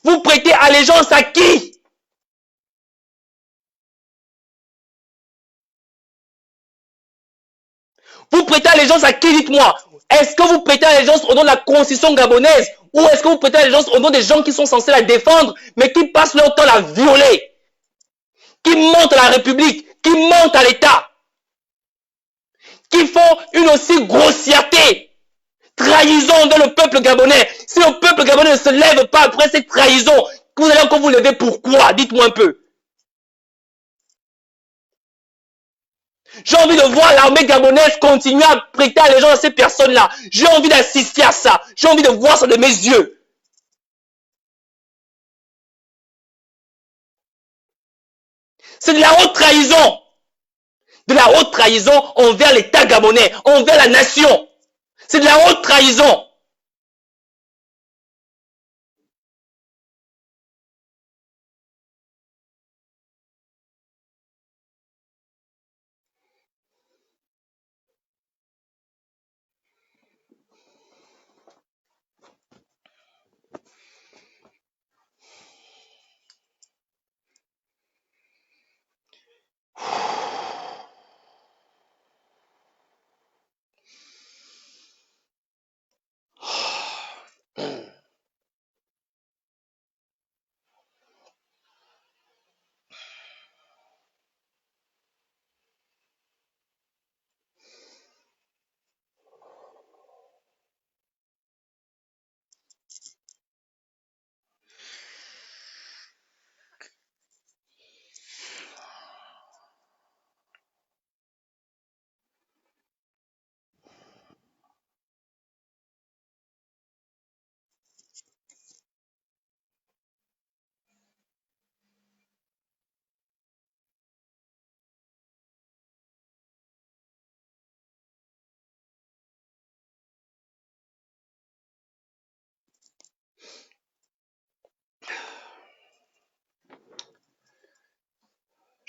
Vous prêtez allégeance à qui? Vous prêtez allégeance à qui, dites-moi? Est-ce que vous prêtez allégeance au nom de la constitution gabonaise? Ou est-ce que vous prêtez allégeance au nom des gens qui sont censés la défendre, mais qui passent leur temps à la violer? Qui mentent à la République, qui mentent à l'État? Qui font une aussi grossièreté? Trahison envers le peuple gabonais. Si le peuple gabonais ne se lève pas après cette trahison, vous allez encore vous lever pourquoi? Dites-moi un peu. J'ai envie de voir l'armée gabonaise continuer à prêter allégeance à ces personnes-là. J'ai envie d'assister à ça. J'ai envie de voir ça de mes yeux. C'est de la haute trahison. De la haute trahison envers l'État gabonais, envers la nation. C'est de la haute trahison.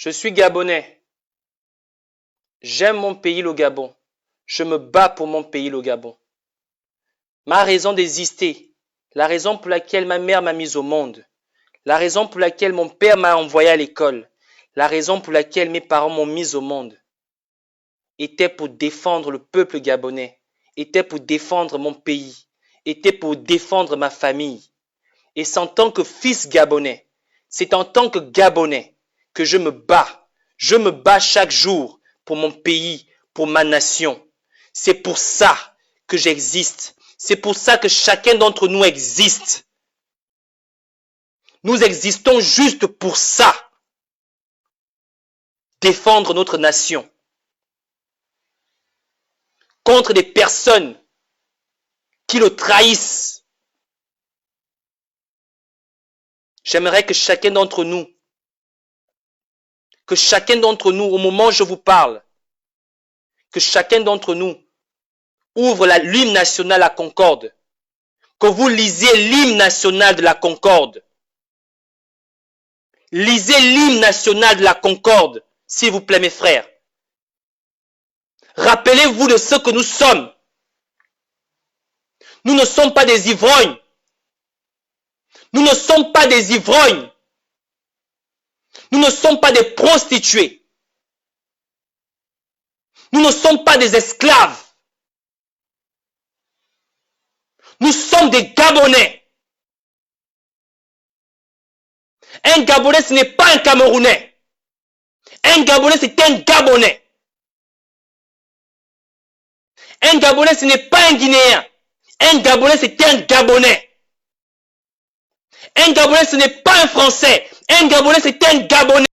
Je suis gabonais. J'aime mon pays, le Gabon. Je me bats pour mon pays, le Gabon. Ma raison d'exister, la raison pour laquelle ma mère m'a mise au monde, la raison pour laquelle mon père m'a envoyé à l'école, la raison pour laquelle mes parents m'ont mise au monde, était pour défendre le peuple gabonais, était pour défendre mon pays, était pour défendre ma famille. Et c'est en tant que fils gabonais, c'est en tant que Gabonais que je me bats chaque jour pour mon pays, pour ma nation. C'est pour ça que j'existe. C'est pour ça que chacun d'entre nous existe. Nous existons juste pour ça. Défendre notre nation contre des personnes qui le trahissent. J'aimerais que chacun d'entre nous, au moment où je vous parle, que chacun d'entre nous ouvre l'hymne national à Concorde, que vous lisiez l'hymne national de la Concorde. Lisez l'hymne national de la Concorde, s'il vous plaît, mes frères. Rappelez-vous de ce que nous sommes. Nous ne sommes pas des ivrognes. Nous ne sommes pas des ivrognes. Nous ne sommes pas des prostituées. Nous ne sommes pas des esclaves. Nous sommes des Gabonais. Un Gabonais, ce n'est pas un Camerounais. Un Gabonais, c'est un Gabonais. Un Gabonais, ce n'est pas un Guinéen. Un Gabonais, c'est un Gabonais. Un Gabonais, ce n'est pas un Français. Un Gabonais, c'est un Gabonais.